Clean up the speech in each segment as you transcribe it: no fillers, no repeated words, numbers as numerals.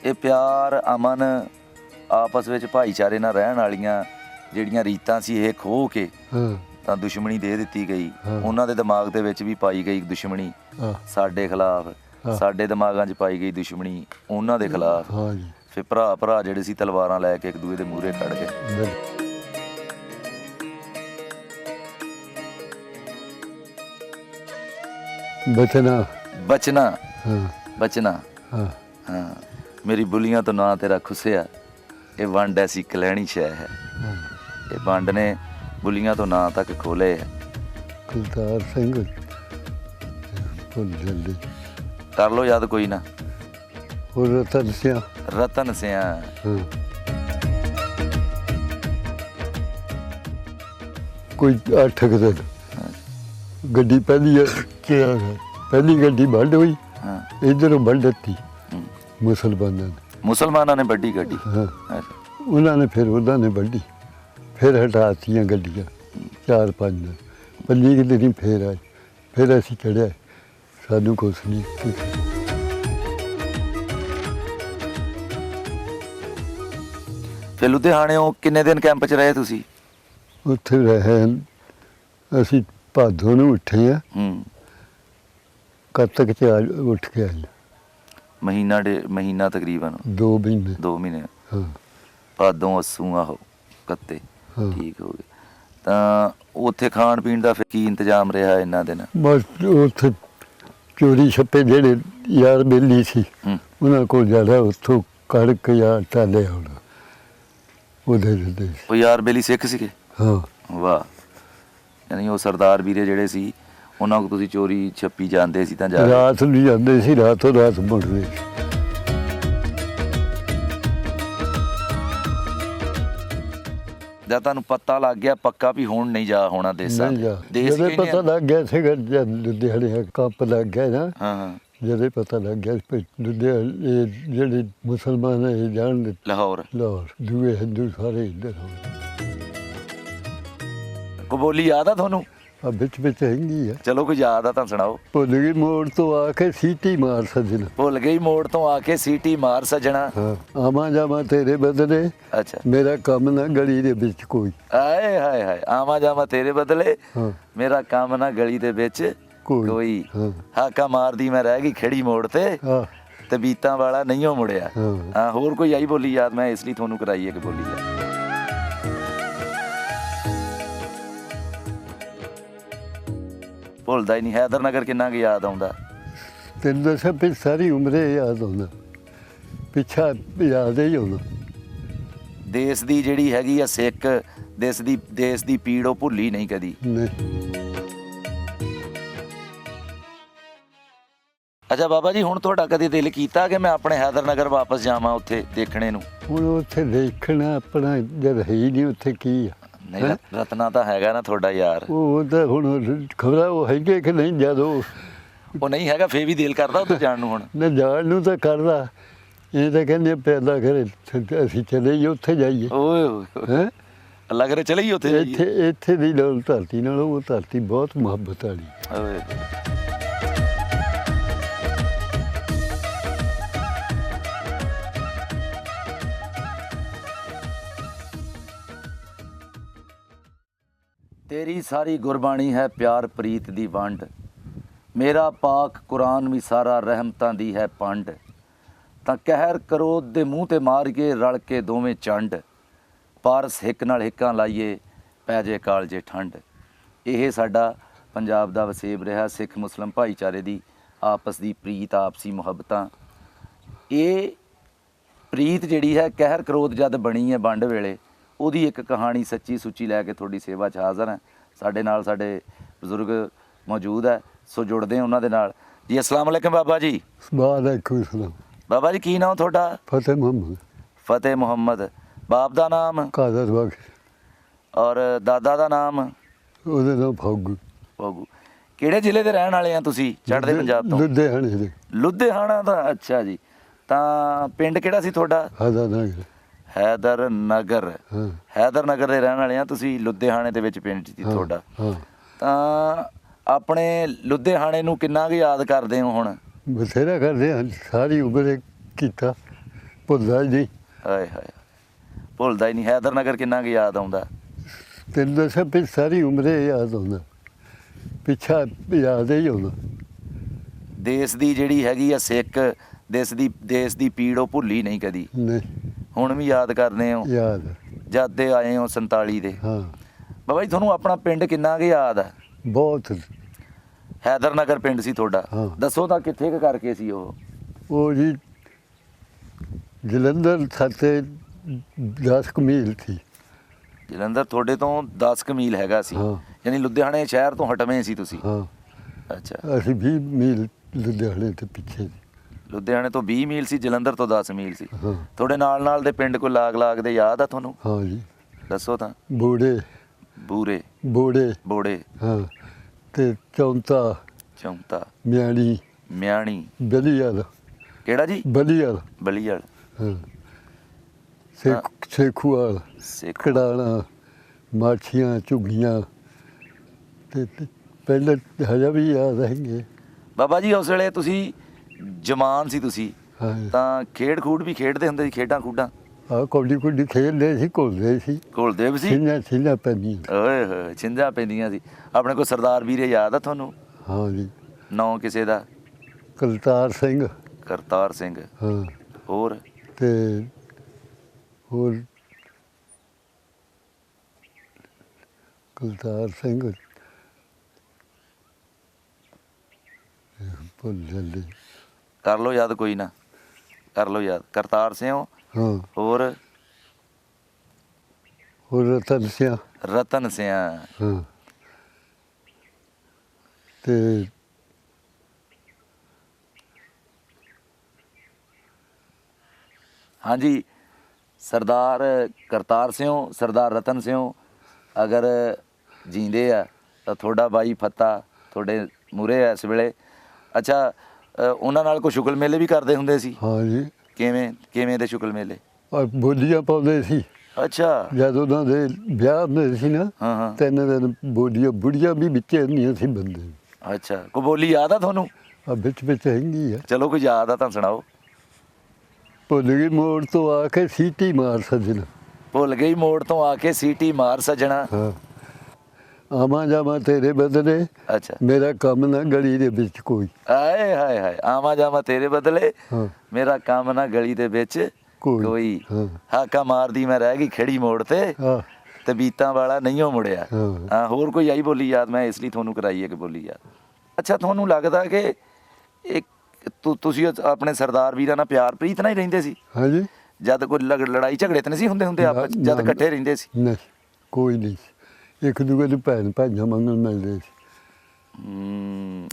ਇਹ ਪਿਆਰ ਅਮਨ ਆਪਸ ਵਿੱਚ ਭਾਈਚਾਰੇ ਨਾਲ ਰਹਿਣ ਵਾਲੀਆਂ ਜਿਹੜੀਆਂ ਰੀਤਾਂ ਸੀ ਇਹ ਖੋਹ ਕੇ ਤਾਂ ਦੁਸ਼ਮਣੀ ਦੇ ਦਿੱਤੀ ਗਈ। ਉਹਨਾਂ ਦੇ ਦਿਮਾਗ ਦੇ ਵਿੱਚ ਵੀ ਪਾਈ ਗਈ ਦੁਸ਼ਮਣੀ ਸਾਡੇ ਖਿਲਾਫ, ਸਾਡੇ ਦਿਮਾਗਾਂ 'ਚ ਪਾਈ ਗਈ ਦੁਸ਼ਮਣੀ ਉਹਨਾਂ ਦੇ ਖਿਲਾਫ। ਫਿਰ ਭਰਾ ਜਿਹੜੇ ਸੀ ਤਲਵਾਰਾਂ ਲੈ ਕੇ ਇੱਕ ਦੂਏ ਦੇ ਮੂਹਰੇ ਖੜ ਗਏ। ਬਚਨਾ ਬਚਨਾ ਬਚਨਾ ਹਾਂ ਮੇਰੀ ਬੁਲੀਆਂ ਤੋਂ ਨਾਂ ਤੇਰਾ ਖੁੱਸਿਆ, ਇਹ ਵੰਡ ਐਸੀ ਕਲੈਣੀ ਸ਼ੈ ਹੈ। ਇਹ ਵੰਡ ਨੇ ਬੁਲੀਆਂ ਤੋਂ ਨਾਂ ਤੱਕ ਖੋਲੇ ਹੈ। ਕੁਲਤਾਰ ਸਿੰਘ ਕਰ ਲੋ ਯਾਦ ਕੋਈ ਨਾ। ਰਤਨ ਸਿਆਂ ਕੋਈ 8 ਦਿਨ ਗੱਡੀ ਪਹਿਲੀ ਗੱਡੀ ਵੱਢ ਹੋਈ, ਇੱਧਰੋਂ ਵੱਢ ਦਿੱਤੀ ਮੁਸਲਮਾਨਾਂ ਨੇ ਵੱਡੀ ਗੱਡੀ। ਉਹਨਾਂ ਨੇ ਫਿਰ ਉਹਨਾਂ ਨੇ ਵੱਢੀ, ਫਿਰ ਹਟਾਤੀਆਂ ਗੱਡੀਆਂ 4-5 ਦਿਨ। 25 ਦਿਨ ਫਿਰ ਆਏ, ਫਿਰ ਅਸੀਂ ਚੜ੍ਹਿਆ, ਸਾਨੂੰ ਕੁਛ ਨਹੀਂ। ਫਿਰ ਲੁਧਿਆਣਿਓਂ ਕਿੰਨੇ ਦਿਨ ਕੈਂਪ 'ਚ ਰਹੇ ਤੁਸੀਂ? ਉੱਥੇ ਰਹੇ ਅਸੀਂ ਭਾਦੋਂ ਨੂੰ ਉੱਠੇ ਆ, ਕੱਤਕ 'ਚ ਉੱਠ ਕੇ ਆਏ। ਮਹੀਨਾ ਤਕਰੀਬਨ 2 ਮਹੀਨੇ ਭਾਦੋਂ ਅੱਸੂ ਆਹੋ ਕੱਤੇ ਠੀਕ ਹੋ ਗਏ। ਤਾਂ ਉੱਥੇ ਖਾਣ ਪੀਣ ਦਾ ਫਿਰ ਕੀ ਇੰਤਜ਼ਾਮ ਰਿਹਾ ਇੰਨਾ ਦਿਨ? ਬਸ ਉੱਥੇ ਚੋਰੀ ਛੱਪੇ ਜਿਹੜੇ ਯਾਰ ਬੇਲੀ ਸੀ ਉਹਨਾਂ ਕੋਲ ਜਾਣਾ, ਉੱਥੋਂ ਕਣਕ ਜਾਂ ਆਟਾ ਲੈ ਆਉਣਾ। ਉਹਦੇ ਦਿੰਦੇ ਸੀ। ਉਹ ਯਾਰ ਬੇਲੀ ਸਿੱਖ ਸੀਗੇ? ਹਾਂ। ਵਾਹ, ਯਾਨੀ ਉਹ ਸਰਦਾਰ ਵੀਰੇ ਜਿਹੜੇ ਸੀ ਉਹਨਾਂ ਕੋਲ ਤੁਸੀਂ ਚੋਰੀ ਛੱਪੀ ਜਾਂਦੇ ਸੀ? ਤਾਂ ਰਾਤ ਨੂੰ ਜਾਂਦੇ ਸੀ, ਰਾਤੋਂ ਰਾਤ ਮੁੜਦੇ ਸੀ। ਜਦ ਤੁਹਾਨੂੰ ਪਤਾ ਲੱਗ ਗਿਆ ਪੱਕਾ ਵੀ ਹੁਣ ਨਹੀਂ ਜਾ ਹੋਣਾ ਦੇਸਾਂ ਜਦੋਂ ਪਤਾ ਲੱਗ ਗਿਆ ਸੀਗਾ ਲੁਧਿਆਣੇ ਕੰਪ ਲੱਗ ਗਿਆ ਨਾ, ਜਦੋਂ ਪਤਾ ਲੱਗ ਗਿਆ ਲੁਧਿਆਣੇ ਜਿਹੜੇ ਮੁਸਲਮਾਨ ਇਹ ਜਾਣ ਲਾਹੌਰ ਦੂਏ ਹਿੰਦੂ ਸਾਰੇ ਇੱਧਰ ਹੋ ਗਏ। ਕੋਈ ਬੋਲੀ ਯਾਦ ਆ ਤੁਹਾਨੂੰ? ਵਿੱਚ ਹੈਗੀ ਆ। ਚਲੋ ਕੋਈ ਯਾਦ ਆ ਤਾਂ ਸੁਣਾਓ। ਭੁੱਲ ਗਈ ਮੋੜ ਤੋਂ ਆ ਕੇ ਸੀਟੀ ਮਾਰ ਸੱਜਣਾ। ਭੁੱਲ ਗਈ ਮੋੜ ਤੋਂ ਆ ਕੇ ਸੀਟੀ ਮਾਰ ਸੱਜਣਾ। ਆਵਾਂ ਜਾਵਾਂ ਤੇਰੇ ਬਦਲੇ, ਅੱਛਾ ਮੇਰਾ ਕੰਮ ਨਾ ਗਲੀ ਦੇ ਵਿੱਚ ਕੋਈ। ਆਏ ਹਾਏ ਹਾਏ, ਆਵਾਂ ਜਾਵਾਂ ਤੇਰੇ ਬਦਲੇ, ਮੇਰਾ ਕੰਮ ਨਾ ਗਲੀ ਦੇ ਵਿੱਚ ਕੋਈ। ਹਾਕਾ ਮਾਰਦੀ ਮੈਂ ਰਹਿ ਗਈ ਖੜੀ ਮੋੜ ਤੇ ਬੀਤਾਂ ਵਾਲਾ ਨਹੀਂ ਓ ਮੁੜਿਆ। ਹਾਂ, ਹੋਰ ਕੋਈ ਆਈ ਬੋਲੀ ਯਾਦ? ਮੈਂ ਇਸ ਲਈ ਤੁਹਾਨੂੰ ਕਰਾਈ ਹੈ ਕਿ ਬੋਲੀ ਯਾਦ। ਭੁੱਲਦਾ ਹੀ ਨਹੀਂ। ਹੈਦਰ ਨਗਰ ਕਿੰਨਾ ਕੁ ਯਾਦ ਆਉਂਦਾ? ਤੈਨੂੰ ਦੱਸਿਆ ਵੀ ਸਾਰੀ ਉਮਰੇ ਯਾਦ ਆਉਂਦਾ, ਪਿੱਛਾ ਯਾਦ ਹੀ ਆਉਂਦਾ। ਦੇਸ਼ ਦੀ ਜਿਹੜੀ ਹੈਗੀ ਆ ਸਿੱਖ, ਦੇਸ਼ ਦੀ ਪੀੜ ਉਹ ਭੁੱਲੀ ਨਹੀਂ ਕਦੀ। ਅੱਛਾ ਬਾਬਾ ਜੀ, ਹੁਣ ਤੁਹਾਡਾ ਕਦੇ ਦਿਲ ਕੀਤਾ ਕਿ ਮੈਂ ਆਪਣੇ ਹੈਦਰ ਨਗਰ ਵਾਪਸ ਜਾਵਾਂ ਉੱਥੇ ਦੇਖਣੇ ਨੂੰ? ਹੁਣ ਉੱਥੇ ਦੇਖਣਾ ਆਪਣਾ ਜਦ ਹੈ ਹੀ ਨਹੀਂ, ਉੱਥੇ ਕੀ ਆ? ਨਹੀਂ, ਰਤਨਾ ਤਾਂ ਹੈਗਾ ਨਾ ਤੁਹਾਡਾ ਯਾਰ। ਉਹ ਤਾਂ ਹੁਣ ਖਬਰਾਂ ਉਹ ਹੈਗੇ ਕਿ ਨਹੀਂ। ਜਦੋਂ ਉਹ ਨਹੀਂ ਹੈਗਾ ਫੇਰ ਵੀ ਦਿਲ ਕਰਦਾ ਉੱਥੇ ਜਾਣ ਨੂੰ? ਹੁਣ ਨਾ ਜਾਣ ਨੂੰ ਤਾਂ ਕਰਦਾ, ਇਹ ਤਾਂ ਕਹਿੰਦੇ ਪੈਦਾ ਕਰੇ ਅਸੀਂ ਚਲੇ ਹੀ ਉੱਥੇ ਜਾਈਏ। ਓਏ ਹੋਏ, ਅੱਲਾ ਕਰੇ ਚਲੇ ਹੀ ਉੱਥੇ ਜਾਈਏ। ਇੱਥੇ ਦੀ ਧਰਤੀ ਨਾਲ ਉਹ ਧਰਤੀ ਬਹੁਤ ਮੁਹੱਬਤ ਵਾਲੀ। ਓਏ ਤੇਰੀ ਸਾਰੀ ਗੁਰਬਾਣੀ ਹੈ ਪਿਆਰ ਪ੍ਰੀਤ ਦੀ ਵੰਡ, ਮੇਰਾ ਪਾਕ ਕੁਰਾਨ ਵੀ ਸਾਰਾ ਰਹਿਮਤਾਂ ਦੀ ਹੈ ਪੰਡ। ਤਾਂ ਕਹਿਰ ਕਰੋਧ ਦੇ ਮੂੰਹ ਤੇ ਮਾਰ ਕੇ ਰਲ ਕੇ ਦੋਵੇਂ ਚੰਡ, ਪਾਰਸ ਹਿੱਕ ਨਾਲ ਹਿੱਕਾਂ ਲਾਈਏ ਪੈ ਜੇ ਕਾਲਜੇ ਠੰਡ। ਇਹ ਸਾਡਾ ਪੰਜਾਬ ਦਾ ਵਸੇਬ ਰਿਹਾ, ਸਿੱਖ ਮੁਸਲਿਮ ਭਾਈਚਾਰੇ ਦੀ ਆਪਸ ਦੀ ਪ੍ਰੀਤ, ਆਪਸੀ ਮੁਹੱਬਤਾਂ। ਇਹ ਪ੍ਰੀਤ ਜਿਹੜੀ ਹੈ ਕਹਿਰ ਕਰੋਧ ਜਦ ਬਣੀ ਹੈ ਵੰਡ ਵੇਲੇ, ਉਹਦੀ ਇੱਕ ਕਹਾਣੀ ਸੱਚੀ ਸੁੱਚੀ ਲੈ ਕੇ ਤੁਹਾਡੀ ਸੇਵਾ 'ਚ ਹਾਜ਼ਰ ਹੈ। ਸਾਡੇ ਨਾਲ ਸਾਡੇ ਬਜ਼ੁਰਗ ਮੌਜੂਦ ਹੈ, ਸੋ ਜੁੜਦੇ ਹਾਂ ਉਹਨਾਂ ਦੇ ਨਾਲ ਜੀ। ਅਸਲਾਮ ਅਲੈਕੁਮ ਬਾਬਾ ਜੀ। ਵਾਲੇਕੁਮ ਸਲਾਮ। ਬਾਬਾ ਜੀ ਕੀ ਨਾਮ ਤੁਹਾਡਾ? ਫਤਿਹ ਮੁਹੰਮਦ। ਫਤਿਹ ਮੁਹੰਮਦ। ਬਾਪ ਦਾ ਨਾਮ? ਕਾਦਰ ਬਖਸ਼। ਔਰ ਦਾਦਾ ਦਾ ਨਾਮ? ਉਹਦਾ ਨਾਮ ਫੌਗੂ। ਫੌਗੂ। ਕਿਹੜੇ ਜ਼ਿਲ੍ਹੇ ਦੇ ਰਹਿਣ ਵਾਲੇ ਆ ਤੁਸੀਂ? ਚੜ੍ਹਦੇ ਪੰਜਾਬ ਤੋਂ? ਲੁਧਿਆਣੇ ਦੇ। ਲੁਧਿਆਣਾ ਦਾ? ਅੱਛਾ ਜੀ। ਤਾਂ ਪਿੰਡ ਕਿਹੜਾ ਸੀ ਤੁਹਾਡਾ? ਹੈਦਰ ਨਗਰ। ਹੈਦਰ ਨਗਰ। ਹੈਦਰ ਨਗਰ ਦੇ ਰਹਿਣ ਵਾਲੇ ਆ ਤੁਸੀਂ, ਲੁਧਿਆਣੇ ਦੇ ਵਿੱਚ ਪਿੰਡ ਸੀ ਤੁਹਾਡਾ। ਤਾਂ ਆਪਣੇ ਲੁਧਿਆਣੇ ਨੂੰ ਕਿੰਨਾ ਕੁ ਯਾਦ ਕਰਦੇ ਹੋ ਹੁਣ? ਬਥੇਰਾ ਕਰਦੇ ਹਾਂ, ਸਾਰੀ ਉਮਰ ਕੀਤਾ। ਭੁੱਲਦਾ ਜੀ। ਹਾਏ ਹਾਏ, ਭੁੱਲਦਾ ਹੀ ਨਹੀਂ। ਹੈਦਰ ਨਗਰ ਕਿੰਨਾ ਕੁ ਯਾਦ ਆਉਂਦਾ? ਤੈਨੂੰ ਦੱਸਿਆ ਵੀ ਸਾਰੀ ਉਮਰੇ ਯਾਦ ਆਉਂਦਾ, ਪਿੱਛਾ ਯਾਦ ਹੀ ਆਉਂਦਾ। ਦੇਸ਼ ਦੀ ਜਿਹੜੀ ਹੈਗੀ ਆ ਸਿੱਖ, ਦੇਸ਼ ਦੀ ਪੀੜ ਉਹ ਭੁੱਲੀ ਨਹੀਂ ਕਦੀ। ਨਹੀਂ, ਹੁਣ ਵੀ ਯਾਦ ਕਰਦੇ ਹੋ ਯਾਦ ਆ। ਜਦ ਦੇ ਆਏ ਹੋ 47 ਦੇ। ਹਾਂ, ਬਾਬਾ ਜੀ ਤੁਹਾਨੂੰ ਆਪਣਾ ਪਿੰਡ ਕਿੰਨਾ ਕੁ ਯਾਦ ਆ? ਬਹੁਤ। ਹੈਦਰ ਨਗਰ ਪਿੰਡ ਸੀ ਤੁਹਾਡਾ? ਹਾਂ। ਦੱਸੋ ਤਾਂ ਕਿੱਥੇ ਕੁ ਕਰਕੇ ਸੀ ਉਹ? ਉਹ ਜੀ ਜਲੰਧਰ ਸਾਤੇ 10 ਮੀਲ ਸੀ। ਜਲੰਧਰ ਤੁਹਾਡੇ ਤੋਂ 10 ਕੁ ਮੀਲ ਹੈਗਾ ਸੀ? ਹਾਂ। ਯਾਨੀ ਲੁਧਿਆਣੇ ਸ਼ਹਿਰ ਤੋਂ ਹਟਵੇਂ ਸੀ ਤੁਸੀਂ? ਹਾਂ, ਅੱਛਾ। ਅਸੀਂ 20 ਮੀਲ ਲੁਧਿਆਣੇ ਤੋਂ ਪਿੱਛੇ ਸੀ। ਲੁਧਿਆਣੇ ਤੋਂ 20 ਮੀਲ ਸੀ, ਜਲੰਧਰ ਤੋਂ 10 ਮੀਲ ਸੀ। ਹਾਂ। ਤੁਹਾਡੇ ਨਾਲ ਦੇ ਪਿੰਡ ਕੋਈ ਲਾਗ ਦੇ ਯਾਦ ਆ ਤੁਹਾਨੂੰ? ਹਾਂ ਜੀ, ਦੱਸੋ ਤਾਂ। ਬੋੜੇ, ਬੂਰੇ, ਬੋੜੇ, ਬੋੜੇ, ਹਾਂ, ਤੇ ਚੌਂਤਾ, ਚੌਂਤਾ, ਮਿਆਣੀ, ਮਿਆਣੀ। ਬਲੀਆਲ, ਕਿਹੜਾ ਜੀ? ਬਲੀਆਲ, ਬਲੀਆਲ। ਹਾਂ, ਸੇਖੂਆਲ, ਸਿੱਖ। ਕੜਾਣਾ, ਮਾਛੀਆਂ, ਝੁੱਗੀਆਂ, ਤੇ ਪਹਿਲੇ ਹਜੇ ਵੀ ਯਾਦ ਹੈਗੇ। ਬਾਬਾ ਜੀ ਉਸ ਵੇਲੇ ਤੁਸੀਂ ਜਵਾਨ ਸੀ ਤੁਸੀਂ, ਹਾਂ, ਤਾਂ ਖੇਡ ਖੂਡ ਵੀ ਖੇਡਦੇ ਹੁੰਦੇ ਸੀ? ਖੇਡਾਂ ਖੂਡਾਂ ਆਹ ਕੌਡੀ ਕੁੱਡੀ ਖੇਡਦੇ ਸੀ, ਘੁਲਦੇ ਸੀ, ਘੁਲਦੇ ਵੀ ਸੀ? ਛਿੰਝਾਂ ਪੈਂਦੀਆਂ। ਓਏ ਹੋਏ, ਛਿੰਝਾਂ ਪੈਂਦੀਆਂ ਸੀ। ਆਪਣੇ ਕੋਲ ਸਰਦਾਰ ਵੀਰੇ ਯਾਦ ਆ ਤੁਹਾਨੂੰ? ਹਾਂ ਜੀ, ਨਾਂ ਕਿਸੇ ਦਾ? ਕਰਤਾਰ ਸਿੰਘ। ਕਰਤਾਰ ਸਿੰਘ। ਹਾਂ, ਹੋਰ? ਤੇ ਹੋਰ ਕਰਤਾਰ ਸਿੰਘ, ਭੁੱਲ ਜਾਂਦੇ। ਕਰ ਲਓ ਯਾਦ, ਕੋਈ ਨਾ, ਕਰ ਲਓ ਯਾਦ। ਕਰਤਾਰ ਸਿੰਘ। ਹਾਂ, ਹੋਰ? ਹੋਰ ਰਤਨ ਸਿੰਘ। ਰਤਨ ਸਿੰਘ। ਹਾਂ, ਤੇ ਹਾਂਜੀ, ਸਰਦਾਰ ਕਰਤਾਰ ਸਿੰਘ, ਸਰਦਾਰ ਰਤਨ ਸਿੰਘ ਅਗਰ ਜੀਂਦੇ ਆ ਤਾਂ ਤੁਹਾਡਾ ਬਾਈ ਫੱਤਾ ਤੁਹਾਡੇ ਮੂਹਰੇ ਆ ਇਸ ਵੇਲੇ। ਅੱਛਾ, ਉਹਨਾਂ ਨਾਲ ਕੋਈ ਸ਼ੁਗਲ ਮੇਲੇ ਵੀ ਕਰਦੇ ਹੁੰਦੇ ਸੀ? ਹਾਂ ਜੀ, ਕਿਵੇਂ ਦੇ ਸ਼ੁਗਲ ਮੇਲੇ? ਔਰ ਬੋਲੀਆਂ ਪਾਉਂਦੇ ਸੀ। ਅੱਛਾ। ਜਦ ਉਹਨਾਂ ਦੇ ਵਿਆਹ ਹੁੰਦੇ ਸੀ ਨਾ, ਹਾਂ ਹਾਂ। 3 ਦਿਨ ਬੋਲੀਆਂ, ਬੁੜੀਆਂ ਵੀ ਵਿੱਚ ਹੁੰਦੀਆਂ ਸੀ ਬੰਦੇ। ਅੱਛਾ, ਕੋਈ ਬੋਲੀ ਯਾਦ ਆ ਤੁਹਾਨੂੰ? ਆ ਵਿੱਚ ਹੈਗੀ ਆ। ਚਲੋ ਕੋਈ ਯਾਦ ਆ ਤਾਂ ਸੁਣਾਓ। ਭੁੱਲ ਗਈ ਮੋੜ ਤੋਂ ਆ ਕੇ ਸੀਟੀ ਮਾਰ ਸੱਜਣਾ। ਭੁੱਲ ਗਈ ਮੋੜ ਤੋਂ ਆ ਕੇ ਸੀਟੀ ਮਾਰ ਸੱਜਣਾ। ਹਾਂ, ਆਵਾਂ ਜਾਵਾਂ ਤੇਰੇ ਬਦਲੇ, ਅੱਛਾ। ਮੇਰਾ ਕੰਮ ਨਾ ਗਲੀ ਦੇ ਵਿੱਚ ਕੋਈ। ਆਏ ਹਾਏ ਹਾਏ, ਆਵਾਂ ਜਾਵਾਂ ਤੇਰੇ ਬਦਲੇ, ਹਾਂ, ਮੇਰਾ ਕੰਮ ਨਾ ਗਲੀ ਦੇ ਵਿੱਚ ਕੋਈ। ਹਾਂ, ਹਾਕਾ ਮਾਰਦੀ ਮੈਂ ਰਹਿ ਗਈ ਖੜੀ ਮੋੜ ਤੇ, ਹਾਂ, ਤੇ ਬੀਤਾਂ ਵਾਲਾ ਨਹੀਂਓ ਮੁੜਿਆ। ਹਾਂ। ਹਾਂ, ਹੋਰ ਕੋਈ ਆਈ ਬੋਲੀ ਯਾਦ? ਮੈਂ ਇਸ ਲਈ ਤੁਹਾਨੂੰ ਕਰਾਈ ਹੈ ਕਿ ਬੋਲੀ ਯਾਦ। ਅੱਛਾ, ਤੁਹਾਨੂੰ ਲੱਗਦਾ ਕਿ ਇੱਕ ਤੁਸੀਂ ਆਪਣੇ ਸਰਦਾਰ ਵੀਰਾਂ ਨਾਲ ਪਿਆਰ ਪ੍ਰੀਤ ਨਾਲ ਹੀ ਰਹਿੰਦੇ ਸੀ? ਹਾਂਜੀ। ਜਦ ਕੋਈ ਲੜਾਈ ਝਗੜੇ ਤਾਂ ਨਹੀਂ ਸੀ ਹੁੰਦੇ ਆਪਸ 'ਚ, ਜਦ ਇਕੱਠੇ ਰਹਿੰਦੇ ਸੀ? ਨਹੀਂ, ਕੋਈ ਨਹੀਂ ਸੀ। ਇੱਕ ਦੂਜੇ ਨੂੰ ਭੈਣ ਭਾਈਆਂ ਮੰਗਣ ਮਿਲਦੇ ਸੀ।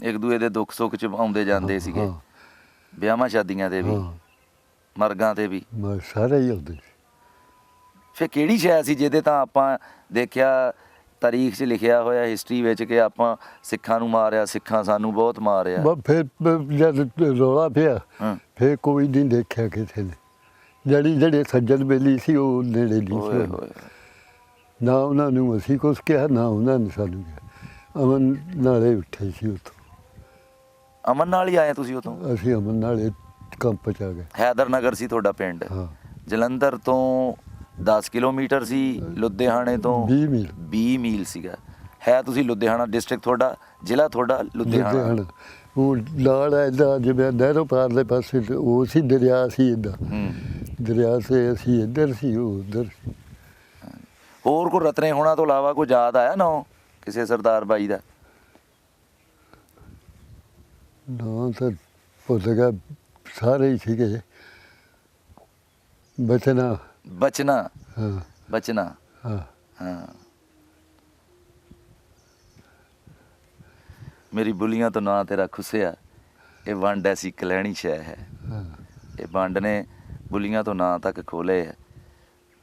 ਇੱਕ ਦੂਏ ਦੇ ਦੁੱਖ ਸੁੱਖ 'ਚ ਆਉਂਦੇ ਜਾਂਦੇ ਸੀਗੇ, ਹਾਂ, ਵਿਆਹਾਂ ਸ਼ਾਦੀਆਂ ਤੇ ਵੀ, ਹਾਂ, ਮਰਗਾਂ ਤੇ ਵੀ। ਸਾਰੇ ਹੀ ਆਉਂਦੇ ਸੀ। ਫਿਰ ਕਿਹੜੀ ਸ਼ੈ ਸੀ ਜਿਹਦੇ ਤਾਂ ਆਪਾਂ ਦੇਖਿਆ ਤਾਰੀਖ 'ਚ ਲਿਖਿਆ ਹੋਇਆ, ਹਿਸਟਰੀ ਵਿੱਚ, ਕਿ ਆਪਾਂ ਸਿੱਖਾਂ ਨੂੰ ਮਾਰਿਆ, ਸਿੱਖਾਂ ਸਾਨੂੰ ਬਹੁਤ ਮਾਰਿਆ? ਬਸ ਫਿਰ ਜਦ ਰੌਲਾ ਪਿਆ, ਹਾਂ। ਫਿਰ ਕੋਈ ਨਹੀਂ ਦੇਖਿਆ ਕਿਸੇ ਨੇ। ਜਿਹੜੇ ਸੱਜਣ ਬੇਲੀ ਸੀ ਉਹ ਨੇੜੇ ਨਹੀਂ ਓਏ ਸੀ। ਹੋਏ। ਨਾ ਉਹਨਾਂ ਨੂੰ ਅਸੀਂ ਕੁਛ ਕਿਹਾ, ਨਾ ਉਹਨਾਂ ਨੇ ਸਾਨੂੰ ਕਿਹਾ। ਅਮਨ ਨਾਲੇ ਉੱਠੇ ਸੀ ਉੱਥੋਂ। ਅਮਨ ਨਾਲ ਹੀ ਆਏ ਤੁਸੀਂ ਉਤੋਂ? ਅਸੀਂ ਅਮਨ ਨਾਲੇ ਕੰਪ 'ਚ ਆ ਗਏ। ਹੈਦਰ ਨਗਰ ਸੀ ਤੁਹਾਡਾ ਪਿੰਡ? ਹਾਂ, ਜਲੰਧਰ ਤੋਂ 10 ਕਿਲੋਮੀਟਰ ਸੀ, ਲੁਧਿਆਣੇ ਤੋਂ 20 ਮੀਲ। 20 ਮੀਲ ਸੀਗਾ। ਹੈ ਤੁਸੀਂ ਲੁਧਿਆਣਾ ਡਿਸਟ੍ਰਿਕਟ, ਤੁਹਾਡਾ ਜ਼ਿਲ੍ਹਾ ਤੁਹਾਡਾ ਲੁਧਿਆਣਾ। ਉਹ ਨਾਲ ਇੱਦਾਂ ਜਿਵੇਂ ਨਹਿਰੋਂ ਪਾਰਲੇ ਪਾਸੇ ਉਹ ਸੀ, ਦਰਿਆ ਸੀ ਇੱਦਾਂ। ਦਰਿਆ ਸੇ ਅਸੀਂ ਇੱਧਰ ਸੀ, ਉਹ ਉੱਧਰ ਸੀ। ਹੋਰ ਕੋਈ ਰਤਨੇ ਹੋਣਾ ਤੋਂ ਇਲਾਵਾ ਕੋਈ ਯਾਦ ਆਇਆ ਨਾ ਕਿਸੇ ਸਰਦਾਰ ਬਾਈ ਦਾ? ਨਾ ਤਾਂ ਭੁੱਲ ਗਿਆ, ਸਾਰੇ ਹੀ ਸੀਗੇ। ਬਚਨਾ। ਹਾਂ, ਬਚਨਾ। ਹਾਂ, ਹਾਂ। ਮੇਰੀ ਬੁੱਲੀਆਂ ਤੋਂ ਨਾਂ ਤੇਰਾ ਖੁੱਸਿਆ, ਇਹ ਵੰਡ ਐਸੀ ਕਲੈਣੀ ਸ਼ੈ ਹੈ। ਹਾਂ। ਇਹ ਵੰਡ ਨੇ ਬੁੱਲੀਆਂ ਤੋਂ ਨਾਂ ਤੱਕ ਖੋਲੇ ਹੈ।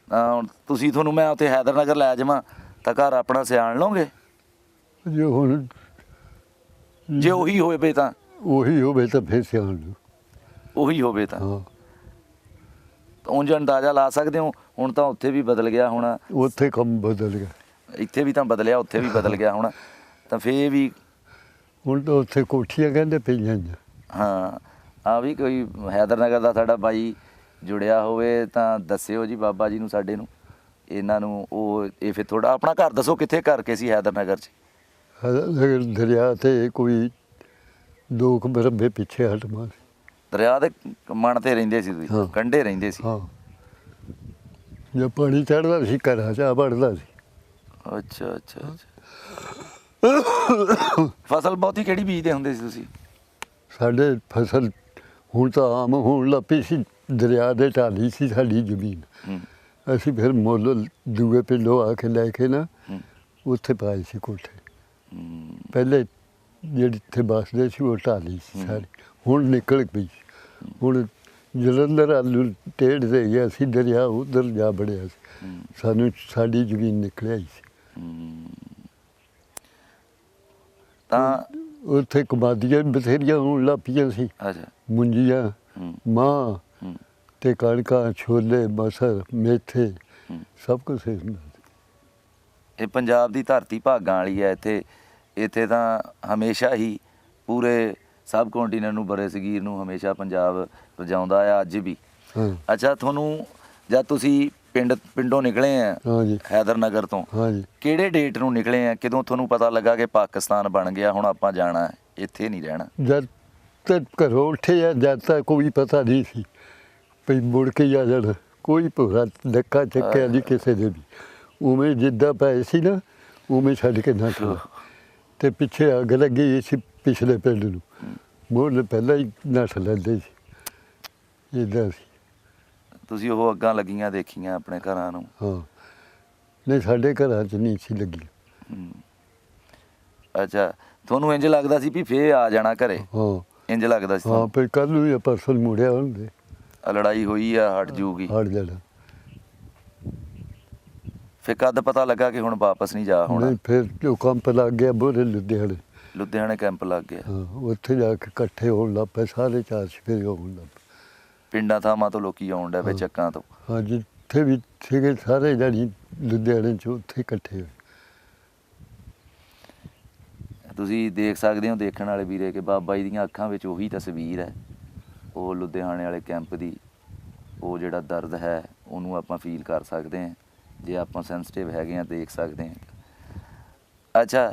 ਹੁਣ ਤੁਹਾਨੂੰ ਮੈਂ ਉੱਥੇ ਹੈਦਰ ਨਗਰ ਲੈ ਜਾਵਾਂ ਤਾਂ ਘਰ ਆਪਣਾ ਸਿਆਣ ਲਓਗੇ? ਜੇ ਹੁਣ ਜੇ ਉਹੀ ਹੋਵੇ ਤਾਂ? ਉਹੀ ਹੋਵੇ ਤਾਂ ਫਿਰ ਸਿਆਣ ਲਓ। ਉਹੀ ਹੋਵੇ ਤਾਂ? ਹਾਂ, ਉਂਝ ਅੰਦਾਜ਼ਾ ਲਾ ਸਕਦੇ ਹੋ? ਹੁਣ ਤਾਂ ਉੱਥੇ ਵੀ ਬਦਲ ਗਿਆ ਹੋਣਾ। ਉੱਥੇ ਕੰਮ ਬਦਲ ਗਿਆ। ਇੱਥੇ ਵੀ ਤਾਂ ਬਦਲਿਆ, ਉੱਥੇ ਵੀ ਬਦਲ ਗਿਆ ਹੋਣਾ, ਤਾਂ ਫੇਰ ਵੀ ਹੁਣ ਤਾਂ ਉੱਥੇ ਕੋਠੀਆਂ ਕਹਿੰਦੇ ਪਈਆਂ। ਹਾਂ। ਆ ਵੀ ਕੋਈ ਹੈਦਰ ਨਗਰ ਦਾ ਸਾਡਾ ਬਾਈ ਜੁੜਿਆ ਹੋਵੇ ਤਾਂ ਦੱਸਿਓ ਜੀ ਬਾਬਾ ਜੀ ਨੂੰ, ਸਾਡੇ ਨੂੰ, ਇਹਨਾਂ ਨੂੰ। ਉਹ ਇਹ ਫਿਰ ਥੋੜਾ ਆਪਣਾ ਘਰ ਦੱਸੋ, ਕਿੱਥੇ ਘਰ ਕੇ ਸੀ ਹੈਦਰ ਨਗਰ 'ਚ? ਦਰਿਆ ਤੇ ਕੋਈ 2 ਮਰਬੇ ਪਿੱਛੇ ਹਟਵਾ। ਦਰਿਆ ਦੇ ਮਣ ਤੇ ਰਹਿੰਦੇ ਸੀ ਤੁਸੀਂ? ਹਾਂ। ਕੰਢੇ ਰਹਿੰਦੇ ਸੀ? ਹਾਂ, ਜੇ ਪਾਣੀ ਚੜ੍ਹਦਾ ਸੀ ਘਰਾਂ 'ਚ ਆ ਵੜਦਾ ਸੀ। ਅੱਛਾ ਅੱਛਾ ਅੱਛਾ। ਫਸਲ ਬਹੁਤੀ ਕਿਹੜੀ ਬੀਜਦੇ ਹੁੰਦੇ ਸੀ ਤੁਸੀਂ? ਸਾਡੇ ਫਸਲ ਹੁਣ ਤਾਂ ਆਮ ਹੋਣ ਲੱਗ ਪਈ ਸੀ, ਦਰਿਆ ਦੇ ਢਾਲੀ ਸੀ ਸਾਡੀ ਜ਼ਮੀਨ। ਹੂੰ ਅਸੀਂ ਫਿਰ ਮੁੱਲ ਦੂਏ ਪਿੰਡੋਂ ਆ ਕੇ ਲੈ ਕੇ ਨਾ ਹੂੰ ਉੱਥੇ ਪਾਏ ਸੀ ਕੋਠੇ। ਹੂੰ। ਪਹਿਲੇ ਜਿਹੜੀ ਇੱਥੇ ਵੱਸਦੇ ਸੀ ਉਹ ਢਾਲੀ ਸੀ ਸਾਰੀ, ਹੁਣ ਨਿਕਲ ਪਈ। ਹੁਣ ਜਲੰਧਰ ਆਲੂ ਟੇਢ ਦੇ ਗਿਆ ਸੀ, ਦਰਿਆ ਉੱਧਰ ਜਾ ਵੜਿਆ ਸੀ। ਹੂੰ। ਸਾਨੂੰ ਸਾਡੀ ਜ਼ਮੀਨ ਨਿਕਲਿਆ ਹੀ ਸੀ। ਹੂੰ। ਤਾਂ ਉੱਥੇ ਕਮਾਦੀਆਂ ਬਥੇਰੀਆਂ ਹੋਣ ਲੱਗ ਪਈਆਂ ਸੀ, ਅੱਛਾ। ਮੁੰਜੀਆਂ, ਹੂੰ ਮਾਂ ਹੂੰ ਤੇ ਕਣਕਾਂ, ਛੋਲੇ, ਮਸਰ, ਮੇਥੇ, ਹੂੰ। ਸਭ ਕੁਛ ਹੁੰਦਾ ਸੀ। ਇਹ ਪੰਜਾਬ ਦੀ ਧਰਤੀ ਭਾਗਾਂ ਵਾਲੀ ਹੈ। ਇੱਥੇ ਤਾਂ ਹਮੇਸ਼ਾ ਹੀ ਪੂਰੇ ਸਬ ਕੰਟੀਨੈਂਟ ਨੂੰ, ਬਰੇ ਸਗੀਰ ਨੂੰ ਹਮੇਸ਼ਾ ਪੰਜਾਬ ਰਜਾਉਂਦਾ ਆ, ਅੱਜ ਵੀ। ਹਾਂ ਅੱਛਾ, ਤੁਹਾਨੂੰ ਜਦ ਤੁਸੀਂ ਪਿੰਡੋਂ ਨਿਕਲੇ ਆ ਹਾਂਜੀ ਹੈਦਰ ਨਗਰ ਤੋਂ, ਹਾਂਜੀ। ਕਿਹੜੇ ਡੇਟ ਨੂੰ ਨਿਕਲੇ ਆ? ਕਿਦੋਂ ਤੁਹਾਨੂੰ ਪਤਾ ਲੱਗਾ ਕਿ ਪਾਕਿਸਤਾਨ ਬਣ ਗਿਆ, ਹੁਣ ਆਪਾਂ ਜਾਣਾ ਹੈ, ਇੱਥੇ ਨਹੀਂ ਰਹਿਣਾ? ਜਦ ਤੱਕ ਘਰੋਂ ਉੱਠੇ ਆ, ਜਦ ਤੱਕ ਕੋਈ ਪਤਾ ਨਹੀਂ ਸੀ ਵੀ ਮੁੜ ਕੇ ਆ ਜਾਣਾ। ਕੋਈ ਭੋਰਾ ਧੱਕਾ ਚੱਕਿਆ ਨਹੀਂ ਕਿਸੇ ਦੇ ਵੀ। ਉਵੇਂ ਜਿੱਦਾਂ ਪਏ ਸੀ ਨਾ, ਉਵੇਂ ਛੱਡ ਕੇ ਨਾ ਚਲੋ। ਤੇ ਪਿੱਛੇ ਅੱਗ ਲੱਗੀ ਸੀ ਪਿਛਲੇ ਪਿੰਡ ਨੂੰ, ਮੋਢ ਪਹਿਲਾਂ ਹੀ ਨੱਠ ਲੈਂਦੇ ਸੀ। ਇੱਦਾਂ ਸੀ। ਤੁਸੀਂ ਉਹ ਅੱਗਾਂ ਲੱਗੀਆਂ ਦੇਖੀਆਂ ਆਪਣੇ ਘਰਾਂ ਨੂੰ? ਹਾਂ, ਨਹੀਂ ਸਾਡੇ ਘਰਾਂ 'ਚ ਨਹੀਂ ਸੀ ਲੱਗੀ। ਹੂੰ। ਅੱਛਾ, ਤੁਹਾਨੂੰ ਇੰਜ ਲੱਗਦਾ ਸੀ ਵੀ ਫੇਰ ਆ ਜਾਣਾ ਘਰੇ? ਹਾਂ ਇੰਜ ਲੱਗਦਾ ਸੀ ਹਾਂ, ਤੁਹਾਨੂੰ? ਫਿਰ ਕੱਲ੍ਹ ਨੂੰ ਜਾਂ ਪਰਸੋਂ ਨੂੰ ਮੁੜਿਆ ਹੁੰਦੇ, ਆਹ ਲੜਾਈ ਹੋਈ ਆ, ਹਟ ਜੂਗੀ। ਹਟ ਜਾਣਾ। ਫਿਰ ਕਦ ਪਤਾ ਲੱਗਾ ਕਿ ਹੁਣ ਵਾਪਸ ਨਹੀਂ ਜਾ ਹੋਣਾ? ਨਹੀਂ, ਫਿਰ ਜੋ ਕੰਪ ਲੱਗ ਗਿਆ ਬੋਰੇ ਲੁਧਿਆਣੇ। ਲੁਧਿਆਣੇ ਕੈਂਪ ਲੱਗ ਗਿਆ। ਹਾਂ, ਉੱਥੇ ਜਾ ਕੇ ਇਕੱਠੇ ਹੋਣ ਲੱਗ ਪਏ ਸਾਰੇ, 4 ਚੁਫੇਰੇ ਹੋਣ ਲੱਗ ਪਏ। ਪਿੰਡਾਂ ਥਾਵਾਂ ਤੋਂ ਲੋਕੀ ਆਉਣ ਡੇ ਵੇ, ਚੱਕਾਂ ਤੋਂ। ਹਾਂ, ਜਿੱਥੇ ਵੀ ਸੀਗੇ ਸਾਰੇ ਜਾਣੀ ਲੁਧਿਆਣੇ 'ਚ ਉੱਥੇ ਇਕੱਠੇ ਹੋਏ। ਤੁਸੀਂ ਦੇਖ ਸਕਦੇ ਹੋ, ਦੇਖਣ ਵਾਲੇ ਵੀਰੇ, ਕਿ ਬਾਬਾ ਜੀ ਦੀਆਂ ਅੱਖਾਂ ਵਿੱਚ ਉਹੀ ਤਸਵੀਰ ਹੈ, ਉਹ ਲੁਧਿਆਣੇ ਵਾਲੇ ਕੈਂਪ ਦੀ। ਉਹ ਜਿਹੜਾ ਦਰਦ ਹੈ ਉਹਨੂੰ ਆਪਾਂ ਫੀਲ ਕਰ ਸਕਦੇ ਹਾਂ, ਜੇ ਆਪਾਂ ਸੈਂਸਿਟਿਵ ਹੈਗੇ ਹਾਂ, ਦੇਖ ਸਕਦੇ ਹਾਂ। ਅੱਛਾ,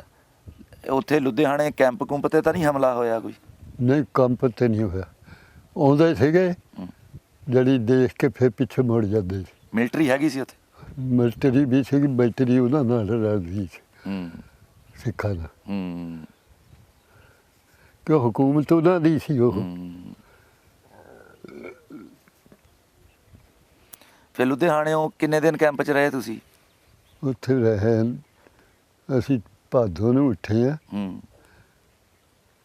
ਉੱਥੇ ਲੁਧਿਆਣੇ ਕੈਂਪ ਕੁੰਪ ਤੇ ਤਾਂ ਨਹੀਂ ਹਮਲਾ ਹੋਇਆ ਕੋਈ? ਨਹੀਂ, ਕੰਪ ਤੇ ਨਹੀਂ ਹੋਇਆ। ਆਉਂਦੇ ਸੀਗੇ ਹੂੰ। ਜਿਹੜੀ ਦੇਖ ਕੇ ਫਿਰ ਪਿੱਛੇ ਮੁੜ ਜਾਂਦੇ ਸੀ। ਮਿਲਟਰੀ ਹੈਗੀ ਸੀ ਉੱਥੇ? ਮਿਲਟਰੀ ਵੀ ਸੀਗੀ, ਮਿਲਟਰੀ ਉਹਨਾਂ ਨਾਲ ਰਲਦੀ ਸੀ ਹੂੰ ਸਿੱਖਾਂ ਨਾਲ, ਹੂੰ ਕਿ ਹਕੂਮਤ ਉਹਨਾਂ ਦੀ ਸੀ ਉਹ। ਹੂੰ। ਫਿਰ ਲੁਧਿਆਣਿਓਂ ਕਿੰਨੇ ਦਿਨ ਕੈਂਪ 'ਚ ਰਹੇ ਤੁਸੀਂ? ਉੱਥੇ ਰਹੇ ਅਸੀਂ ਭਾਦੋਂ ਨੂੰ ਉੱਠੇ ਆ, ਹੂੰ।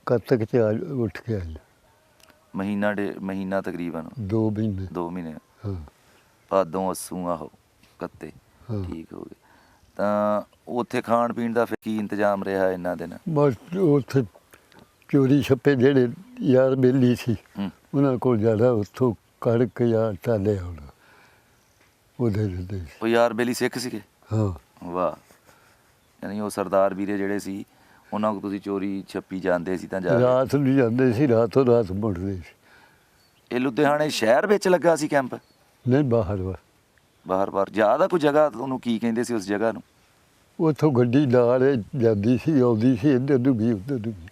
ਕੱਤਕ 'ਚ ਉੱਠ ਕੇ ਆਏ। ਮਹੀਨਾ ਤਕਰੀਬਨ 2 ਮਹੀਨੇ। 2 ਮਹੀਨੇ। ਹਾਂ ਭਾਦੋਂ ਅੱਸੂ ਆਹੋ ਕੱਤੇ। ਹਾਂ। ਠੀਕ ਹੋ ਗਏ। ਤਾਂ ਉੱਥੇ ਖਾਣ ਪੀਣ ਦਾ ਫਿਰ ਕੀ ਇੰਤਜ਼ਾਮ ਰਿਹਾ ਇੰਨਾ ਦਿਨ? ਬਸ ਉੱਥੇ ਚੋਰੀ ਛੱਪੇ ਜਿਹੜੇ ਯਾਰ ਬੇਲੀ ਸੀ, ਹੂੰ। ਉਹਨਾਂ ਕੋਲ ਜ਼ਿਆਦਾ ਉੱਥੋਂ ਕਣਕ ਜਾਂ ਆਟਾ ਲੈ ਆਉਣਾ, ਉਹ ਦੇ ਦਿੰਦੇ ਸੀ। ਉਹ ਯਾਰ ਬੇਲੀ ਸਿੱਖ ਸੀਗੇ? ਹਾਂ ਵਾਹ। ਯਾਨੀ ਉਹ ਸਰਦਾਰ ਵੀਰੇ ਜਿਹੜੇ ਸੀ, ਉਹਨਾਂ ਕੋਲ ਤੁਸੀਂ ਚੋਰੀ ਛੱਪੀ ਜਾਂਦੇ ਸੀ ਤਾਂ ਜਾ ਕੇ? ਰਾਤ ਨੂੰ ਜਾਂਦੇ ਸੀ, ਰਾਤੋਂ ਰਾਤ ਮੁੜਦੇ ਸੀ। ਇਹ ਲੁਧਿਆਣੇ ਸ਼ਹਿਰ ਵਿੱਚ ਲੱਗਾ ਸੀ ਕੈਂਪ? ਨਹੀਂ, ਬਾਹਰ ਵਾ। ਬਾਹਰ ਯਾਦ ਆ ਕੋਈ ਜਗ੍ਹਾ? ਤੁਹਾਨੂੰ ਕੀ ਕਹਿੰਦੇ ਸੀ ਉਸ ਜਗ੍ਹਾ ਨੂੰ? ਉੱਥੋਂ ਗੱਡੀ ਨਾਲ ਜਾਂਦੀ ਸੀ, ਆਉਂਦੀ ਸੀ, ਇੱਧਰ ਨੂੰ ਵੀ ਉੱਧਰ ਨੂੰ ਵੀ।